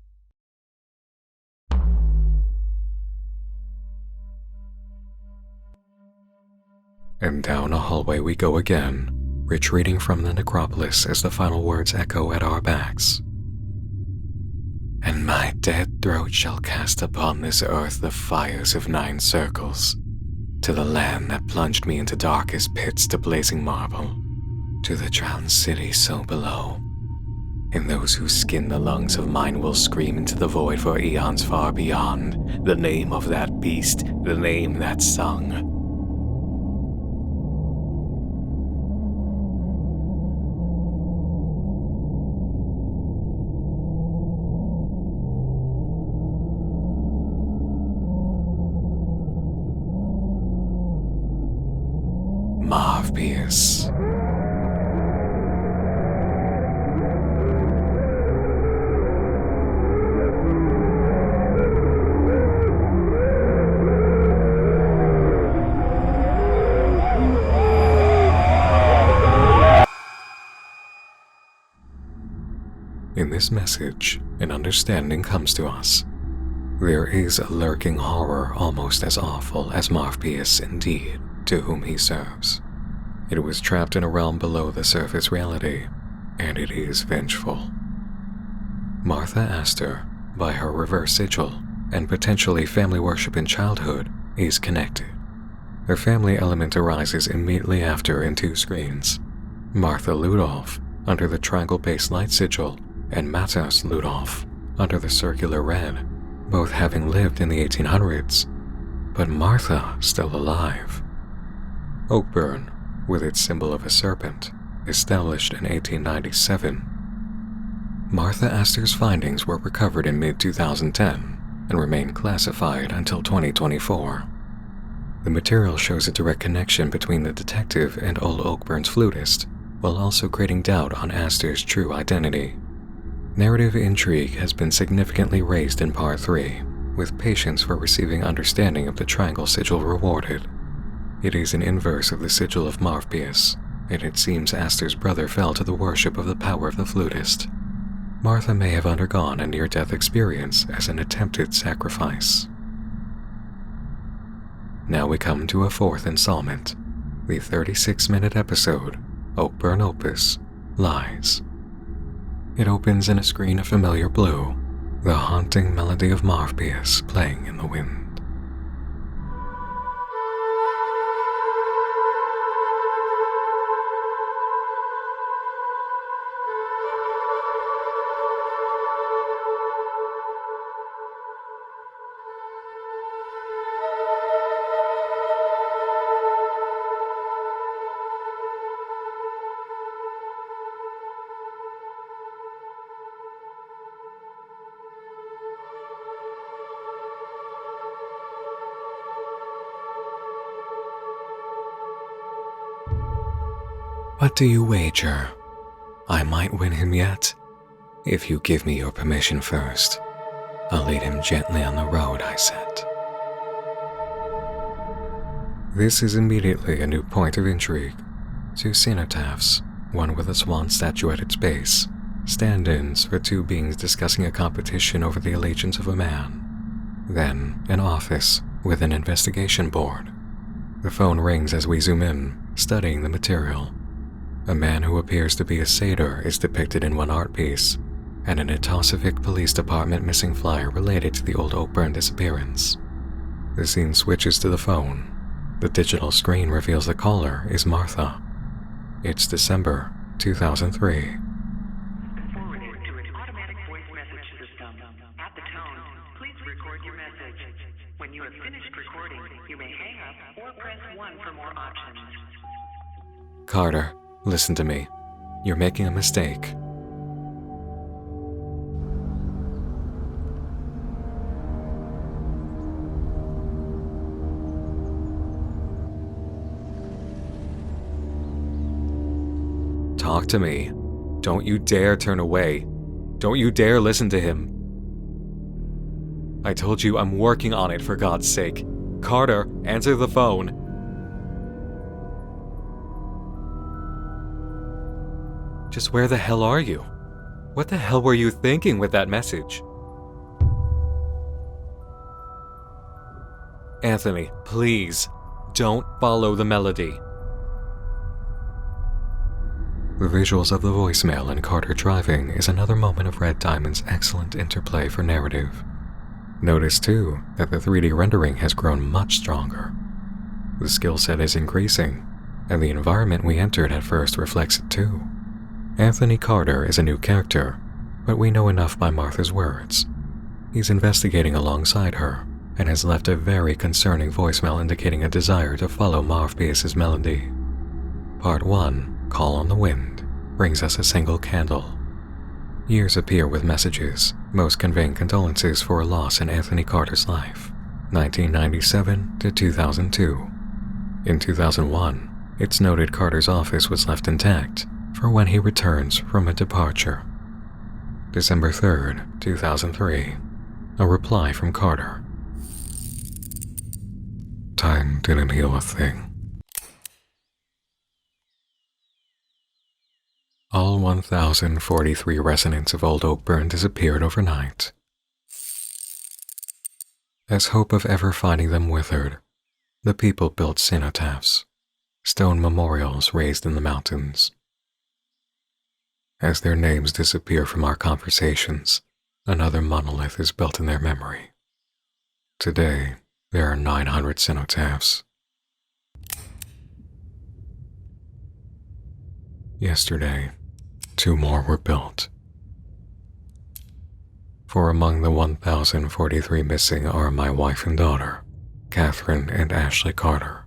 And down a hallway we go again, retreating from the necropolis as the final words echo at our backs. And my dead throat shall cast upon this earth the fires of 9 circles, to the land that plunged me into darkest pits to blazing marble, to the drowned city so below. And those who skin the lungs of mine will scream into the void for eons far beyond, the name of that beast, the name that sung. Morpheus. In this message, an understanding comes to us. There is a lurking horror almost as awful as Morpheus indeed, to whom he serves. It was trapped in a realm below the surface reality, and it is vengeful. Martha Astor, by her reverse sigil and potentially family worship in childhood, is connected. Her family element arises immediately after in 2 screens. Martha Ludolph, under the triangle-based light sigil, and Matas Ludolph, under the circular red, both having lived in the 1800s, but Martha still alive. OAKBURN, with its symbol of a serpent, established in 1897. Martha Astor's findings were recovered in mid-2010 and remain classified until 2024. The material shows a direct connection between the detective and old OAKBURN's flutist, while also creating doubt on Astor's true identity. Narrative intrigue has been significantly raised in Part 3, with patience for receiving understanding of the triangle sigil rewarded. It is an inverse of the sigil of Morpheus, and it seems Astor's brother fell to the worship of the power of the flutist. Martha may have undergone a near-death experience as an attempted sacrifice. Now we come to a 4th installment, the 36-minute episode, OAKBURN Opus, Lies. It opens in a screen of familiar blue, the haunting melody of Morpheus playing in the wind. What do you wager? I might win him yet? If you give me your permission first, I'll lead him gently on the road I set. This is immediately a new point of intrigue. 2 cenotaphs, one with a swan statue at its base, stand-ins for 2 beings discussing a competition over the allegiance of a man. Then, an office with an investigation board. The phone rings as we zoom in, studying the material. A man who appears to be a satyr is depicted in one art piece, and an Etossavik Police Department missing flyer related to the old OAKBURN disappearance. The scene switches to the phone. The digital screen reveals the caller is Martha. It's December 2003. Forwarded to an automatic Carter, listen to me. You're making a mistake. Talk to me. Don't you dare turn away. Don't you dare listen to him. I told you I'm working on it, for God's sake. Carter, answer the phone. Just where the hell are you? What the hell were you thinking with that message? Anthony, please, don't follow the melody. The visuals of the voicemail and Carter driving is another moment of Red Diamond's excellent interplay for narrative. Notice too that the 3D rendering has grown much stronger. The skill set is increasing, and the environment we entered at first reflects it too. Anthony Carter is a new character, but we know enough by Martha's words. He's investigating alongside her, and has left a very concerning voicemail indicating a desire to follow Marv Pierce's melody. Part 1, Call on the Wind, brings us a single candle. Years appear with messages, most conveying condolences for a loss in Anthony Carter's life, 1997 to 2002. In 2001, it's noted Carter's office was left intact for when he returns from a departure. December 3rd, 2003, a reply from Carter. Time didn't heal a thing. All 1,043 residents of Old OAKBURN disappeared overnight. As hope of ever finding them withered, the people built cenotaphs, stone memorials raised in the mountains. As their names disappear from our conversations, another monolith is built in their memory. Today, there are 900 cenotaphs. Yesterday, 2 more were built. For among the 1,043 missing are my wife and daughter, Catherine and Ashley Carter.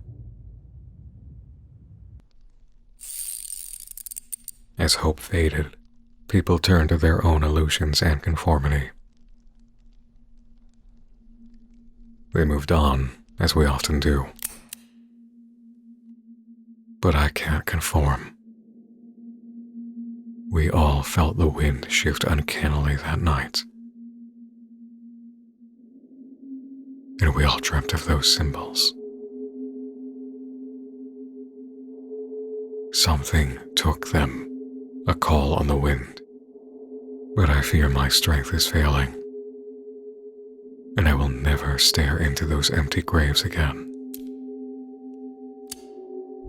As hope faded, people turned to their own illusions and conformity. They moved on, as we often do. But I can't conform. We all felt the wind shift uncannily that night. And we all dreamt of those symbols. Something took them, a call on the wind. But I fear my strength is failing, and I will never stare into those empty graves again.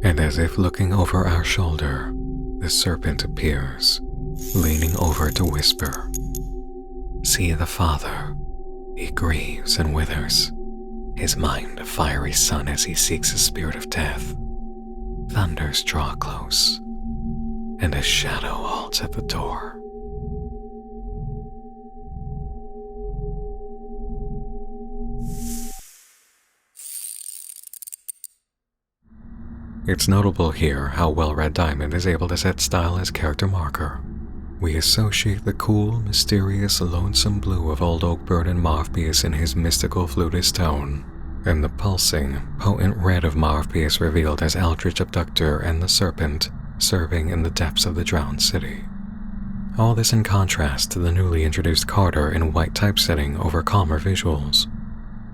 And as if looking over our shoulder, the serpent appears, leaning over to whisper, "See the Father, he grieves and withers, his mind a fiery sun as he seeks the spirit of death. Thunders draw close, and a shadow halts at the door." It's notable here how well Red Diamond is able to set style as character marker. We associate the cool, mysterious, lonesome blue of Old OAKBURN and Marv Pierce in his mystical flutist tone, and the pulsing, potent red of Marv Pierce revealed as Eldritch abductor and the serpent serving in the depths of the drowned city. All this in contrast to the newly introduced Carter in white typesetting over calmer visuals.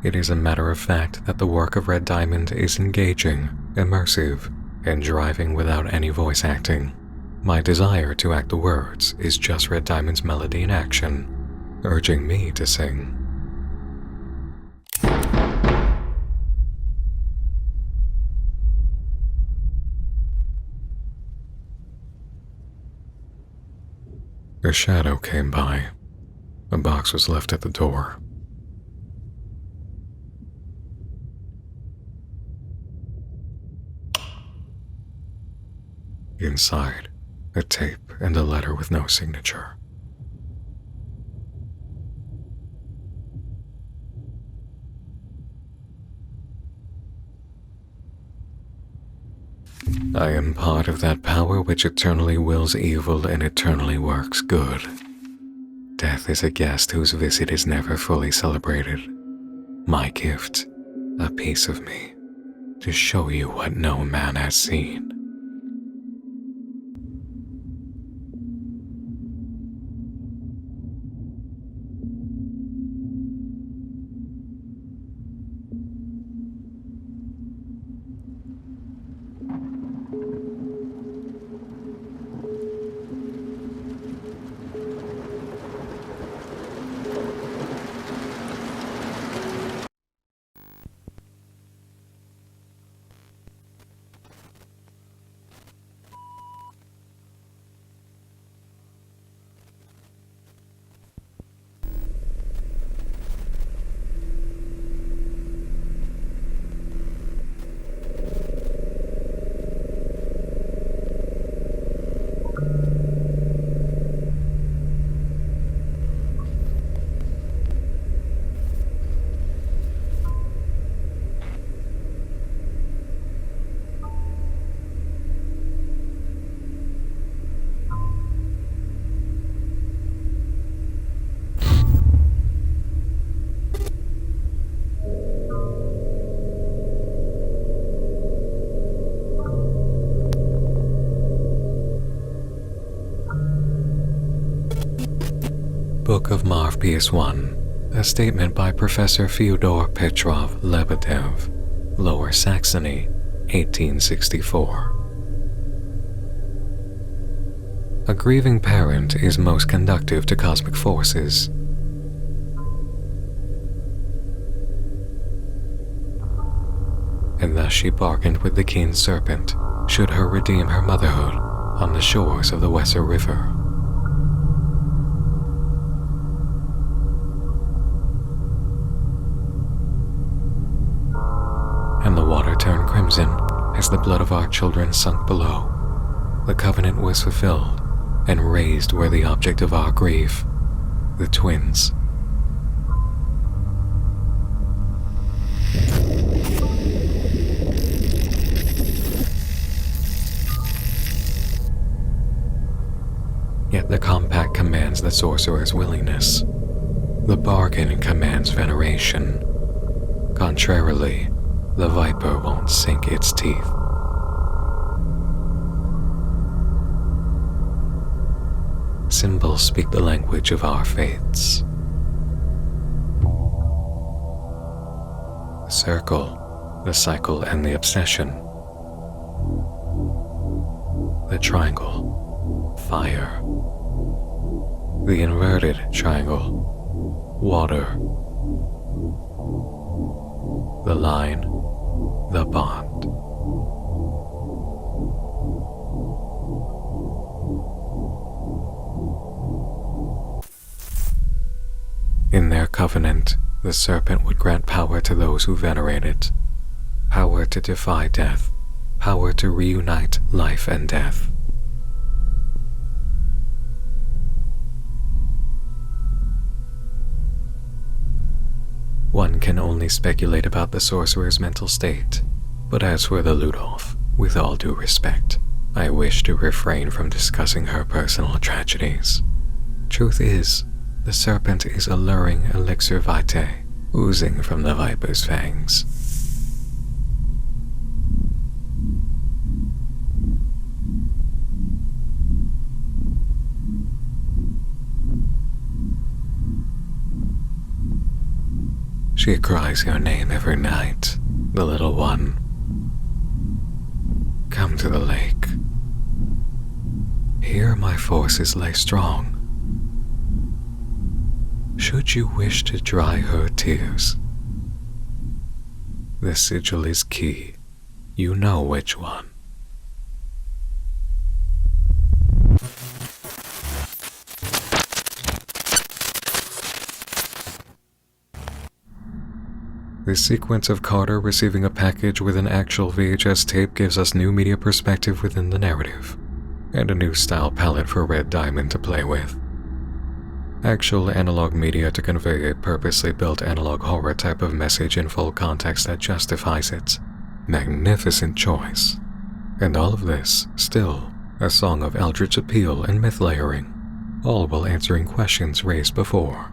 It is a matter of fact that the work of Red Diamond is engaging, immersive, and driving without any voice acting. My desire to act the words is just Red Diamond's melody in action, urging me to sing. A shadow came by. A box was left at the door. Inside, a tape and a letter with no signature. I am part of that power which eternally wills evil and eternally works good. Death is a guest whose visit is never fully celebrated. My gift, a piece of me, to show you what no man has seen. Book of Marv PS1, a statement by Professor Fyodor Petrov Lebedev, Lower Saxony, 1864. A grieving parent is most conducive to cosmic forces. And thus she bargained with the keen serpent, should her redeem her motherhood on the shores of the Weser River. And the water turned crimson as the blood of our children sunk below. The covenant was fulfilled and raised were the object of our grief, the twins. Yet the compact commands the sorcerer's willingness. The bargain commands veneration. Contrarily, the viper won't sink its teeth. Symbols speak the language of our fates. The circle, the cycle, and the obsession. The triangle, fire. The inverted triangle, water. The line, the bond. In their covenant, the serpent would grant power to those who venerate it, power to defy death, power to reunite life and death. One can only speculate about the sorcerer's mental state, but as for the Ludolf, with all due respect, I wish to refrain from discussing her personal tragedies. Truth is, the serpent is alluring elixir vitae, oozing from the viper's fangs. She cries your name every night, the little one. Come to the lake. Here my forces lay strong. Should you wish to dry her tears, the sigil is key. You know which one. The sequence of Carter receiving a package with an actual VHS tape gives us new media perspective within the narrative, and a new style palette for Red Diamond to play with. Actual analog media to convey a purposely built analog horror type of message in full context that justifies it. Magnificent choice. And all of this, still, a song of eldritch appeal and myth layering, all while answering questions raised before.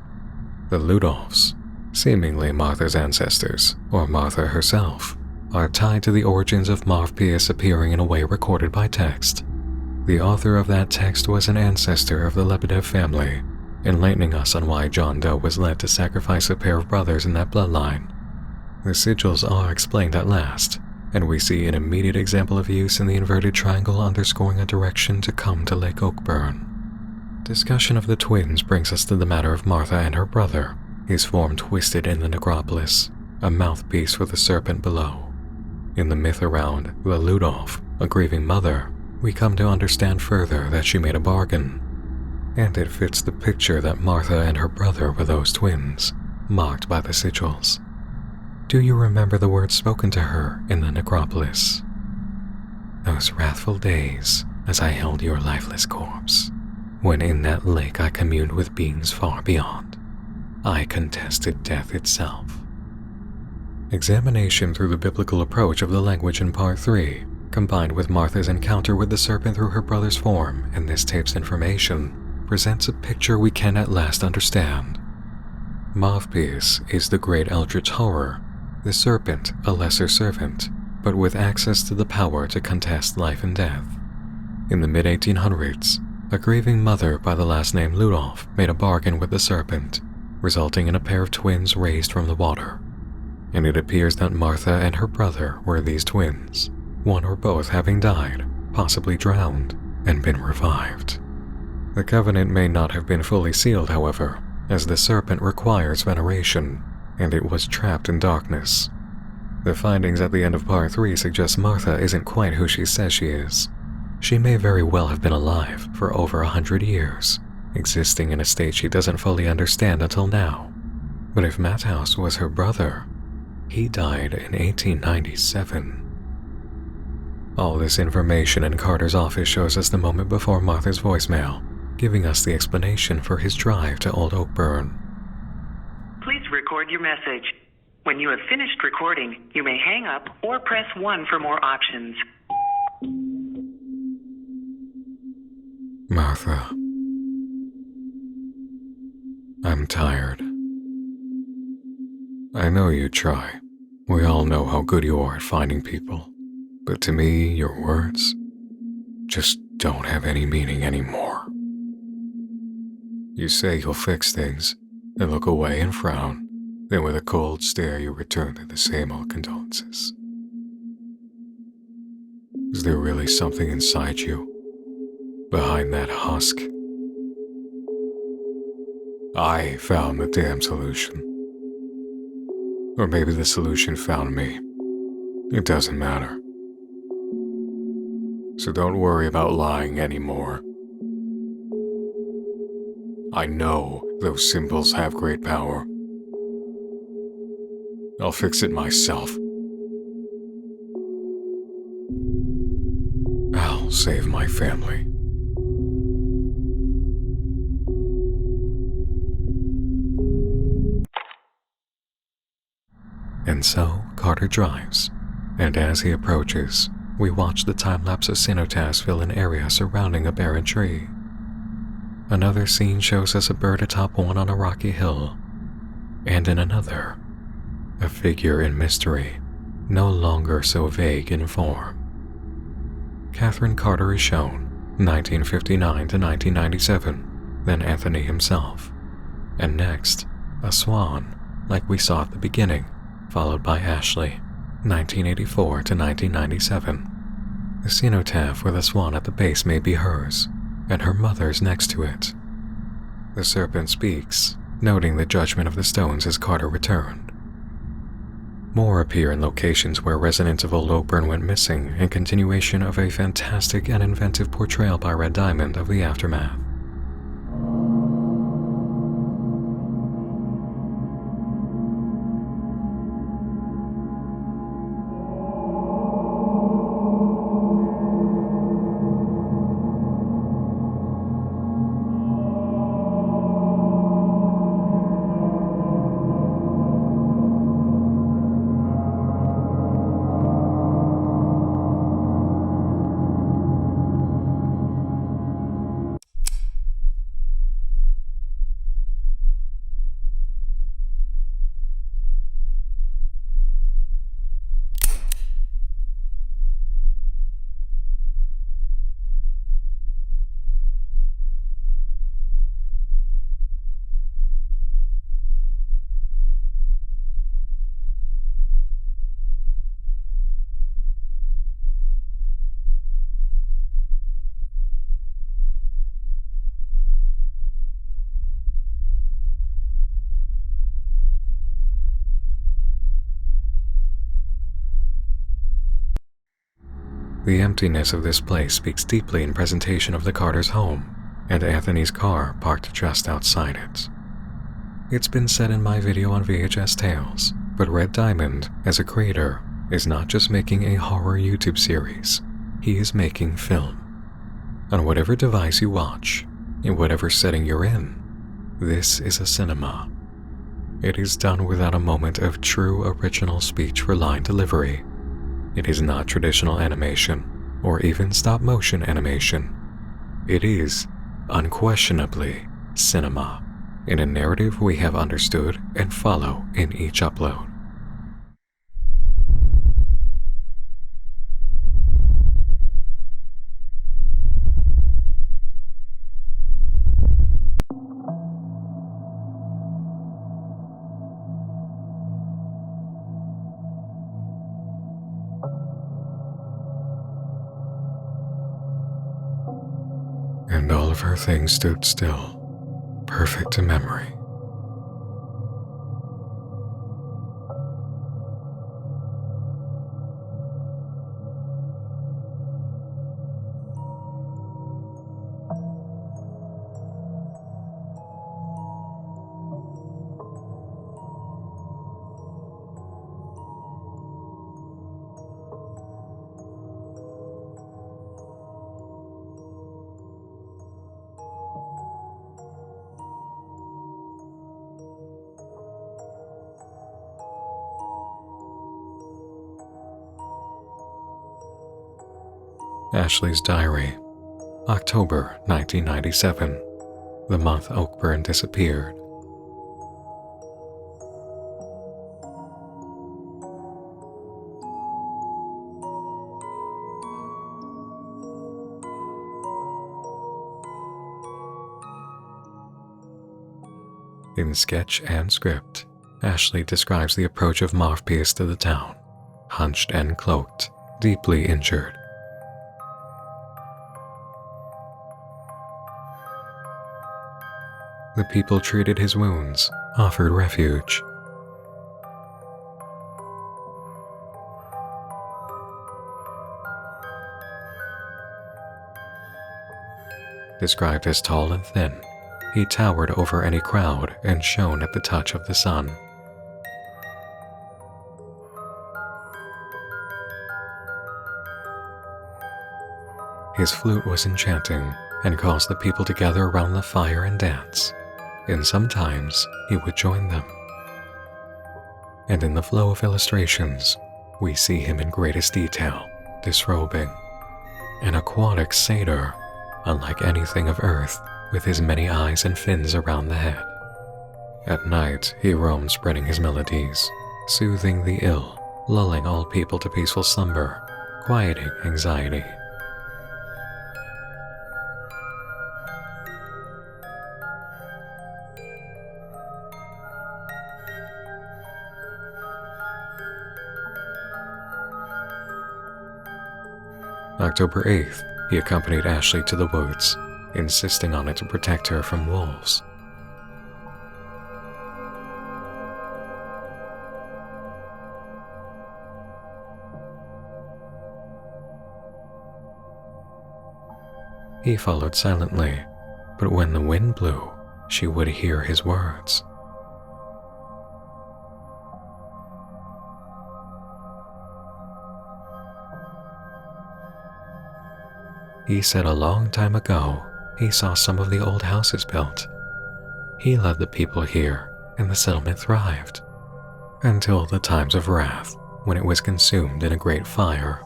The Ludolfs, seemingly Martha's ancestors, or Martha herself, are tied to the origins of Marv Pierce appearing in a way recorded by text. The author of that text was an ancestor of the Lebedev family, enlightening us on why John Doe was led to sacrifice a pair of brothers in that bloodline. The sigils are explained at last, and we see an immediate example of use in the inverted triangle underscoring a direction to come to Lake Oakburn. Discussion of the twins brings us to the matter of Martha and her brother, his form twisted in the necropolis, a mouthpiece for the serpent below. In the myth around the Ludolf, a grieving mother, we come to understand further that she made a bargain. And it fits the picture that Martha and her brother were those twins, marked by the sigils. Do you remember the words spoken to her in the necropolis? Those wrathful days as I held your lifeless corpse, when in that lake I communed with beings far beyond. I contested death itself. Examination through the biblical approach of the language in Part 3, combined with Martha's encounter with the serpent through her brother's form and this tape's information, presents a picture we can at last understand. Mouthpiece is the great eldritch horror, the serpent a lesser servant, but with access to the power to contest life and death. In the mid-1800s, a grieving mother by the last name Ludolf made a bargain with the serpent, resulting in a pair of twins raised from the water. And it appears that Martha and her brother were these twins, one or both having died, possibly drowned, and been revived. The covenant may not have been fully sealed, however, as the serpent requires veneration, and it was trapped in darkness. The findings at the end of Part 3 suggest Martha isn't quite who she says she is. She may very well have been alive for over 100 years, existing in a state she doesn't fully understand until now. But if Matthaus was her brother, he died in 1897. All this information in Carter's office shows us the moment before Martha's voicemail, giving us the explanation for his drive to Old Oakburn. Please record your message. When you have finished recording, you may hang up or press 1 for more options. Martha, I'm tired. I know you try. We all know how good you are at finding people. But to me, your words just don't have any meaning anymore. You say you'll fix things, then look away and frown, then with a cold stare you return to the same old condolences. Is there really something inside you, behind that husk? I found the damn solution. Or maybe the solution found me. It doesn't matter. So don't worry about lying anymore. I know those symbols have great power. I'll fix it myself. I'll save my family. And so Carter drives, and as he approaches, we watch the time-lapse of cenotaphs fill an area surrounding a barren tree. Another scene shows us a bird atop one on a rocky hill, and in another, a figure in mystery, no longer so vague in form. Catherine Carter is shown, 1959 to 1997, then Anthony himself, and next, a swan, like we saw at the beginning, followed by Ashley, 1984 to 1997. The cenotaph with a swan at the base may be hers, and her mother's next to it. The serpent speaks, noting the judgment of the stones as Carter returned. More appear in locations where residents of Old Oakburn went missing in continuation of a fantastic and inventive portrayal by Red Diamond of the aftermath. The emptiness of this place speaks deeply in presentation of the Carters' home and Anthony's car parked just outside it. It's been said in my video on VHS Tales, but Red Diamond, as a creator, is not just making a horror YouTube series, he is making film. On whatever device you watch, in whatever setting you're in, this is a cinema. It is done without a moment of true original speech for line delivery. It is not traditional animation, or even stop-motion animation. It is, unquestionably, cinema, in a narrative we have understood and follow in each upload. And all of her things stood still, perfect to memory. Ashley's diary, October 1997, the month OAKBURN disappeared. In sketch and script, Ashley describes the approach of Morpheus to the town, hunched and cloaked, deeply injured. The people treated his wounds, offered refuge. Described as tall and thin, he towered over any crowd and shone at the touch of the sun. His flute was enchanting and caused the people to gather around the fire and dance, and sometimes he would join them. And in the flow of illustrations, we see him in greatest detail, disrobing, an aquatic satyr, unlike anything of earth, with his many eyes and fins around the head. At night, he roamed spreading his melodies, soothing the ill, lulling all people to peaceful slumber, quieting anxiety. October 8th, he accompanied Ashley to the woods, insisting on it to protect her from wolves. He followed silently, but when the wind blew, she would hear his words. He said a long time ago, he saw some of the old houses built. He led the people here, and the settlement thrived, until the times of wrath, when it was consumed in a great fire.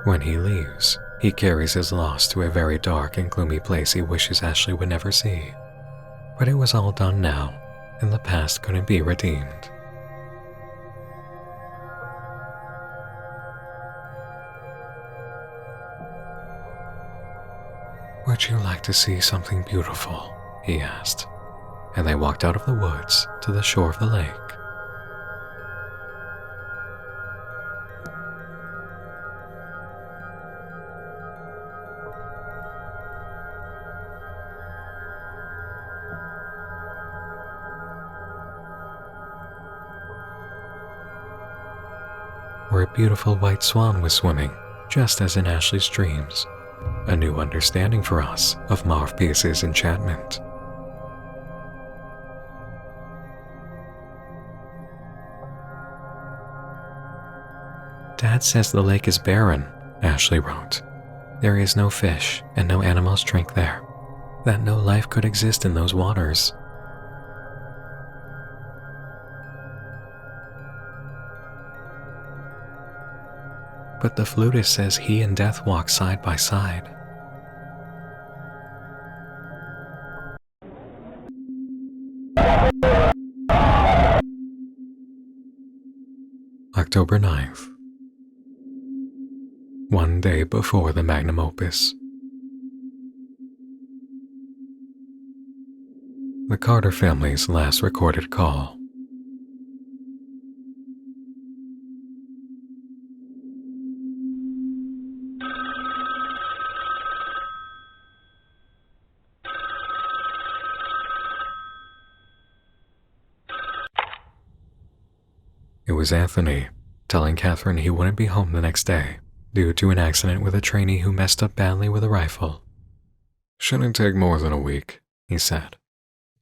When he leaves, he carries his loss to a very dark and gloomy place he wishes Ashley would never see. But it was all done now, and the past couldn't be redeemed. "Would you like to see something beautiful?" he asked, and they walked out of the woods to the shore of the lake. where a beautiful white swan was swimming, just as in Ashley's dreams. A new understanding for us of Marv-Pierce's enchantment. Dad says the lake is barren, Ashley wrote. There is no fish and no animals drink there. That no life could exist in those waters. But the flutist says he and death walk side by side. October 9th. One day before the magnum opus. The Carter family's last recorded call. It was Anthony, telling Catherine he wouldn't be home the next day due to an accident with a trainee who messed up badly with a rifle. Shouldn't take more than a week, he said.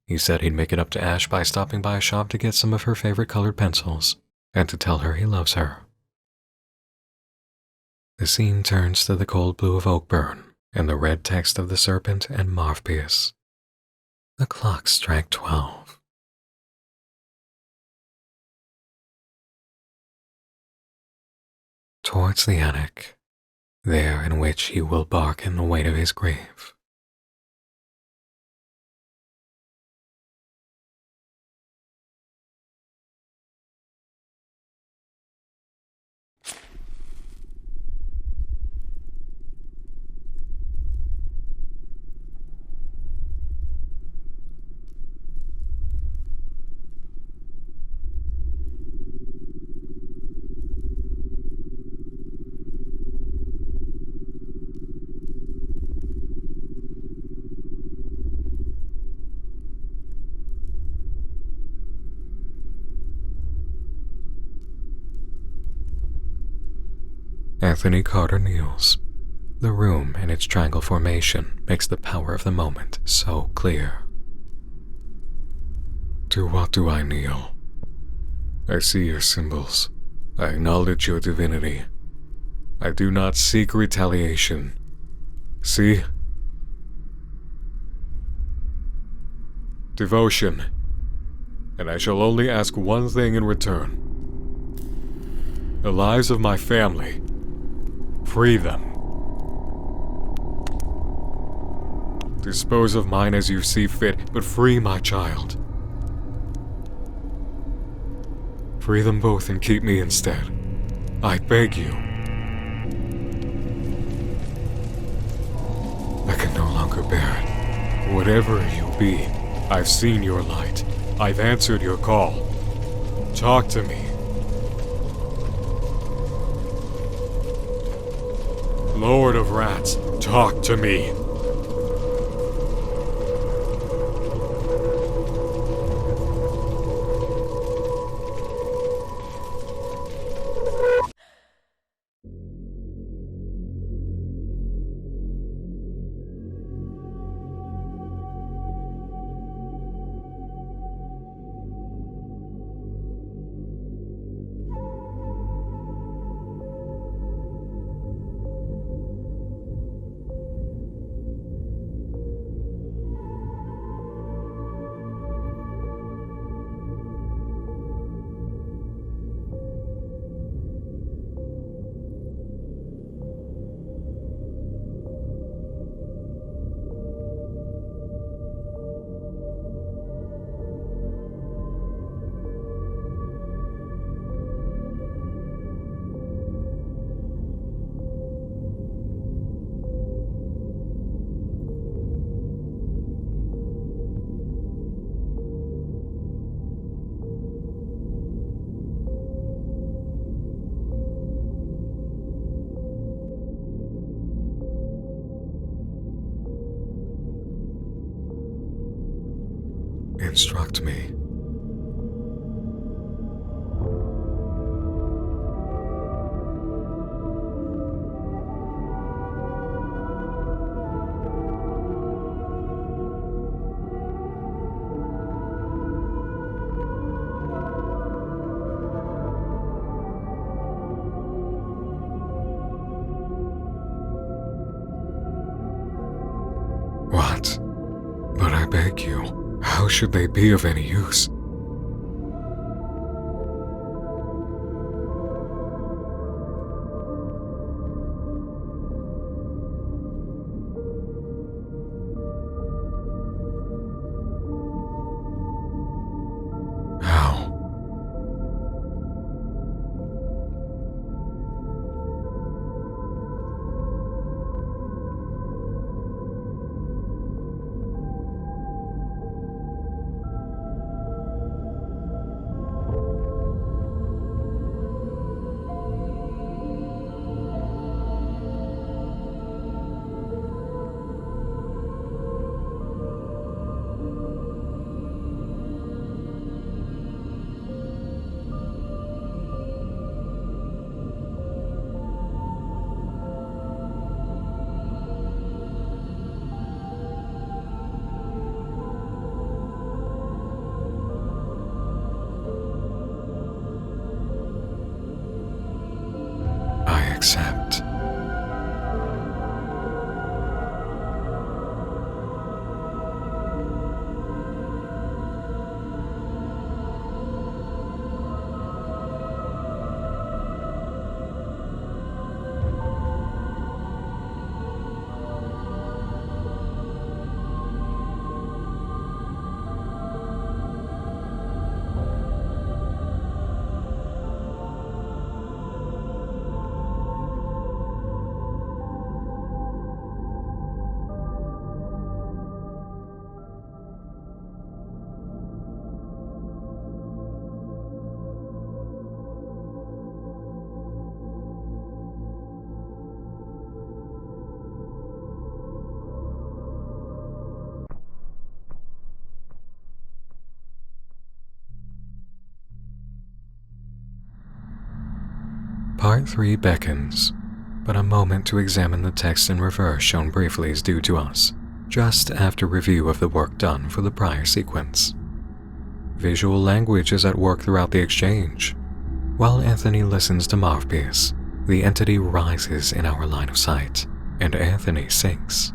He said he'd make it up to Ash by stopping by a shop to get some of her favorite colored pencils and to tell her he loves her. The scene turns to the cold blue of OAKBURN and the red text of the serpent and Marv-Pierce. The clocks strike 12. Towards the attic, there in which he will bark in the weight of his grave. Anthony Carter kneels. The room in its triangle formation makes the power of the moment so clear. To what do I kneel? I see your symbols. I acknowledge your divinity. I do not seek retaliation. See? Devotion. And I shall only ask one thing in return. The lives of my family. Free them. Dispose of mine as you see fit, but free my child. Free them both and keep me instead. I beg you. I can no longer bear it. Whatever you be, I've seen your light. I've answered your call. Talk to me. Lord of Rats, talk to me. Instruct me. beg you, how should they be of any use? How? I accept. Part 3 beckons, but a moment to examine the text in reverse shown briefly is due to us, just after review of the work done for the prior sequence. Visual language is at work throughout the exchange. While Anthony listens to Morpheus, the entity rises in our line of sight, and Anthony sinks.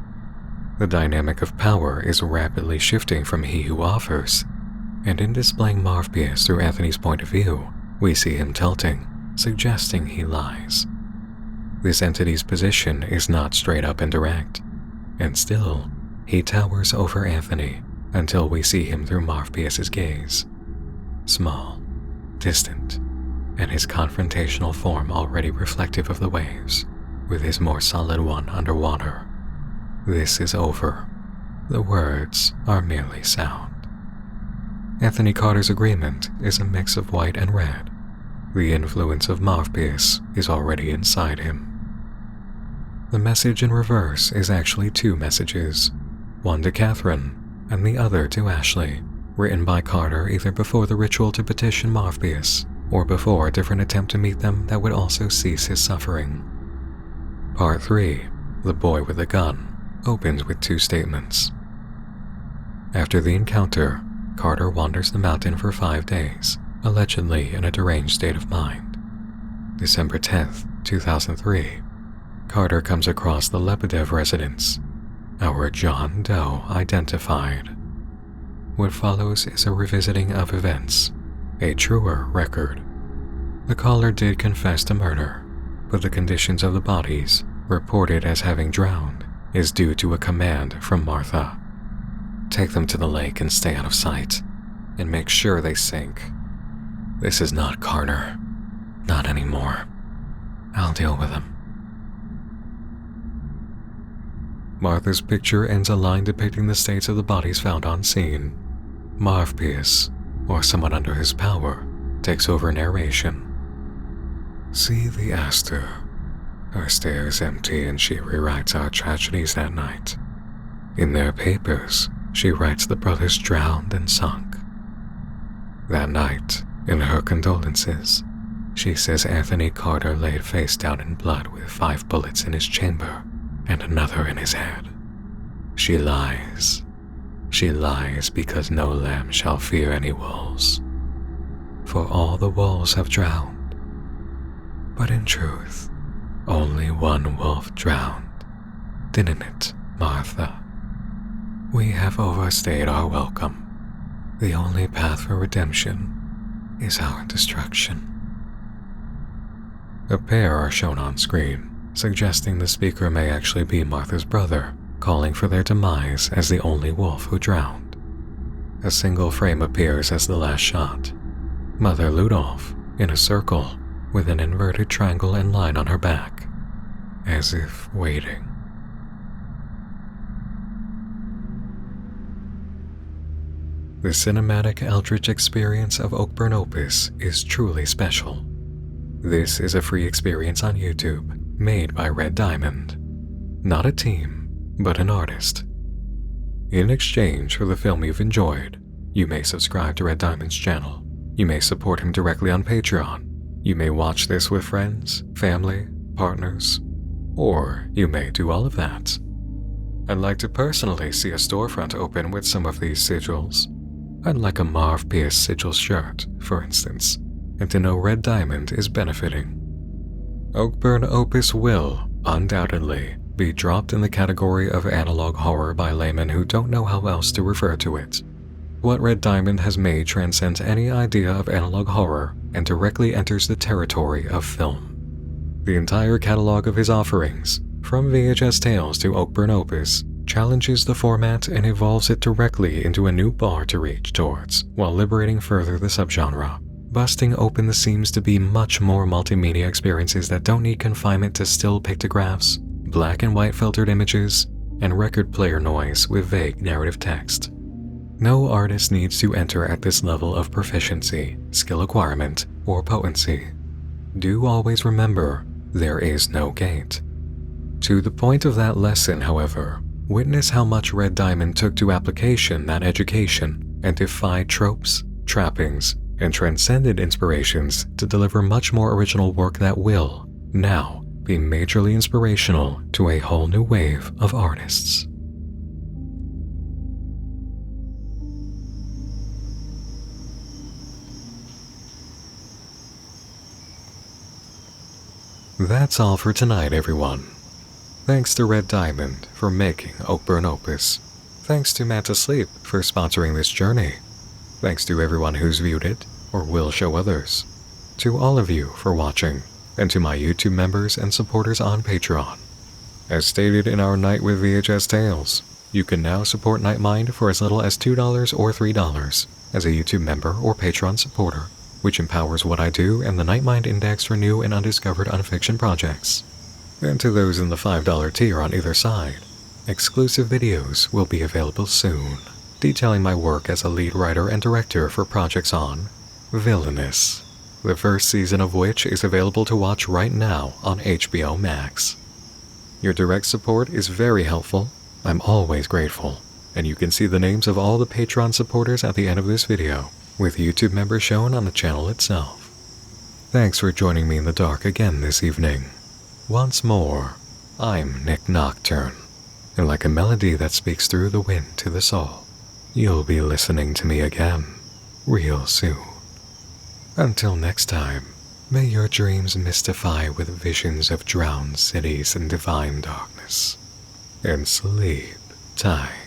The dynamic of power is rapidly shifting from he who offers, and in displaying Morpheus through Anthony's point of view, we see him tilting, suggesting he lies. This entity's position is not straight up and direct, and still, he towers over Anthony until we see him through Morpheus's gaze. Small, distant, and his confrontational form already reflective of the waves, with his more solid one underwater. This is over. The words are merely sound. Anthony Carter's agreement is a mix of white and red. The influence of Morpheus is already inside him. The message in reverse is actually two messages, one to Catherine and the other to Ashley, written by Carter either before the ritual to petition Morpheus or before a different attempt to meet them that would also cease his suffering. Part 3, The Boy with the Gun, opens with two statements. After the encounter, Carter wanders the mountain for 5 days, allegedly in a deranged state of mind. December 10th, 2003, Carter comes across the Lebedev residence. Our John Doe identified. What follows is a revisiting of events, a truer record. The caller did confess to murder, but the conditions of the bodies, reported as having drowned, is due to a command from Martha. Take them to the lake and stay out of sight, and make sure they sink. This is not Carter. Not anymore. I'll deal with him. Martha's picture ends a line depicting the states of the bodies found on scene. Morpheus, or someone under his power, takes over narration. See the Astor. Her stare is empty and she rewrites our tragedies that night. In their papers, she writes the brothers drowned and sunk. That night, in her condolences, she says Anthony Carter laid face down in blood with 5 bullets in his chamber and another in his head. She lies. She lies because no lamb shall fear any wolves. For all the wolves have drowned. But in truth, only one wolf drowned, didn't it, Martha? We have overstayed our welcome. The only path for redemption is our destruction. A pair are shown on screen, suggesting the speaker may actually be Martha's brother, calling for their demise as the only wolf who drowned. A single frame appears as the last shot. Mother Ludolf, in a circle, with an inverted triangle and line on her back, as if waiting. The cinematic Eldritch experience of OAKBURN Opus is truly special. This is a free experience on YouTube, made by Red Diamond. Not a team, but an artist. In exchange for the film you've enjoyed, you may subscribe to Red Diamond's channel. You may support him directly on Patreon. You may watch this with friends, family, partners, or you may do all of that. I'd like to personally see a storefront open with some of these sigils. I'd like a Marv Pierce sigil shirt, for instance, and to know Red Diamond is benefiting. OAKBURN Opus will, undoubtedly, be dropped in the category of analog horror by laymen who don't know how else to refer to it. What Red Diamond has made transcends any idea of analog horror and directly enters the territory of film. The entire catalog of his offerings, from VHS Tales to OAKBURN Opus, challenges the format and evolves it directly into a new bar to reach towards, while liberating further the subgenre, busting open the seams to be much more multimedia experiences that don't need confinement to still pictographs, black and white filtered images, and record player noise with vague narrative text. No artist needs to enter at this level of proficiency, skill acquirement, or potency. Do always remember, there is no gate. To the point of that lesson, however, witness how much Red Diamond took to application that education and defied tropes, trappings, and transcended inspirations to deliver much more original work that will, now, be majorly inspirational to a whole new wave of artists. That's all for tonight, everyone. Thanks to Red Diamond for making OAKBURN Opus. Thanks to Matt Asleep for sponsoring this journey. Thanks to everyone who's viewed it, or will show others. To all of you for watching, and to my YouTube members and supporters on Patreon. As stated in our Night with VHS Tales, you can now support Nightmind for as little as $2 or $3 as a YouTube member or Patreon supporter, which empowers what I do and the Nightmind Index for new and undiscovered unfiction projects. And to those in the $5 tier on either side, exclusive videos will be available soon, detailing my work as a lead writer and director for projects on Villainous, the first season of which is available to watch right now on HBO Max. Your direct support is very helpful. I'm always grateful, and you can see the names of all the Patreon supporters at the end of this video, with YouTube members shown on the channel itself. Thanks for joining me in the dark again this evening. Once more, I'm Nick Nocturne, and like a melody that speaks through the wind to the soul, you'll be listening to me again, real soon. Until next time, may your dreams mystify with visions of drowned cities and divine darkness, and sleep tight.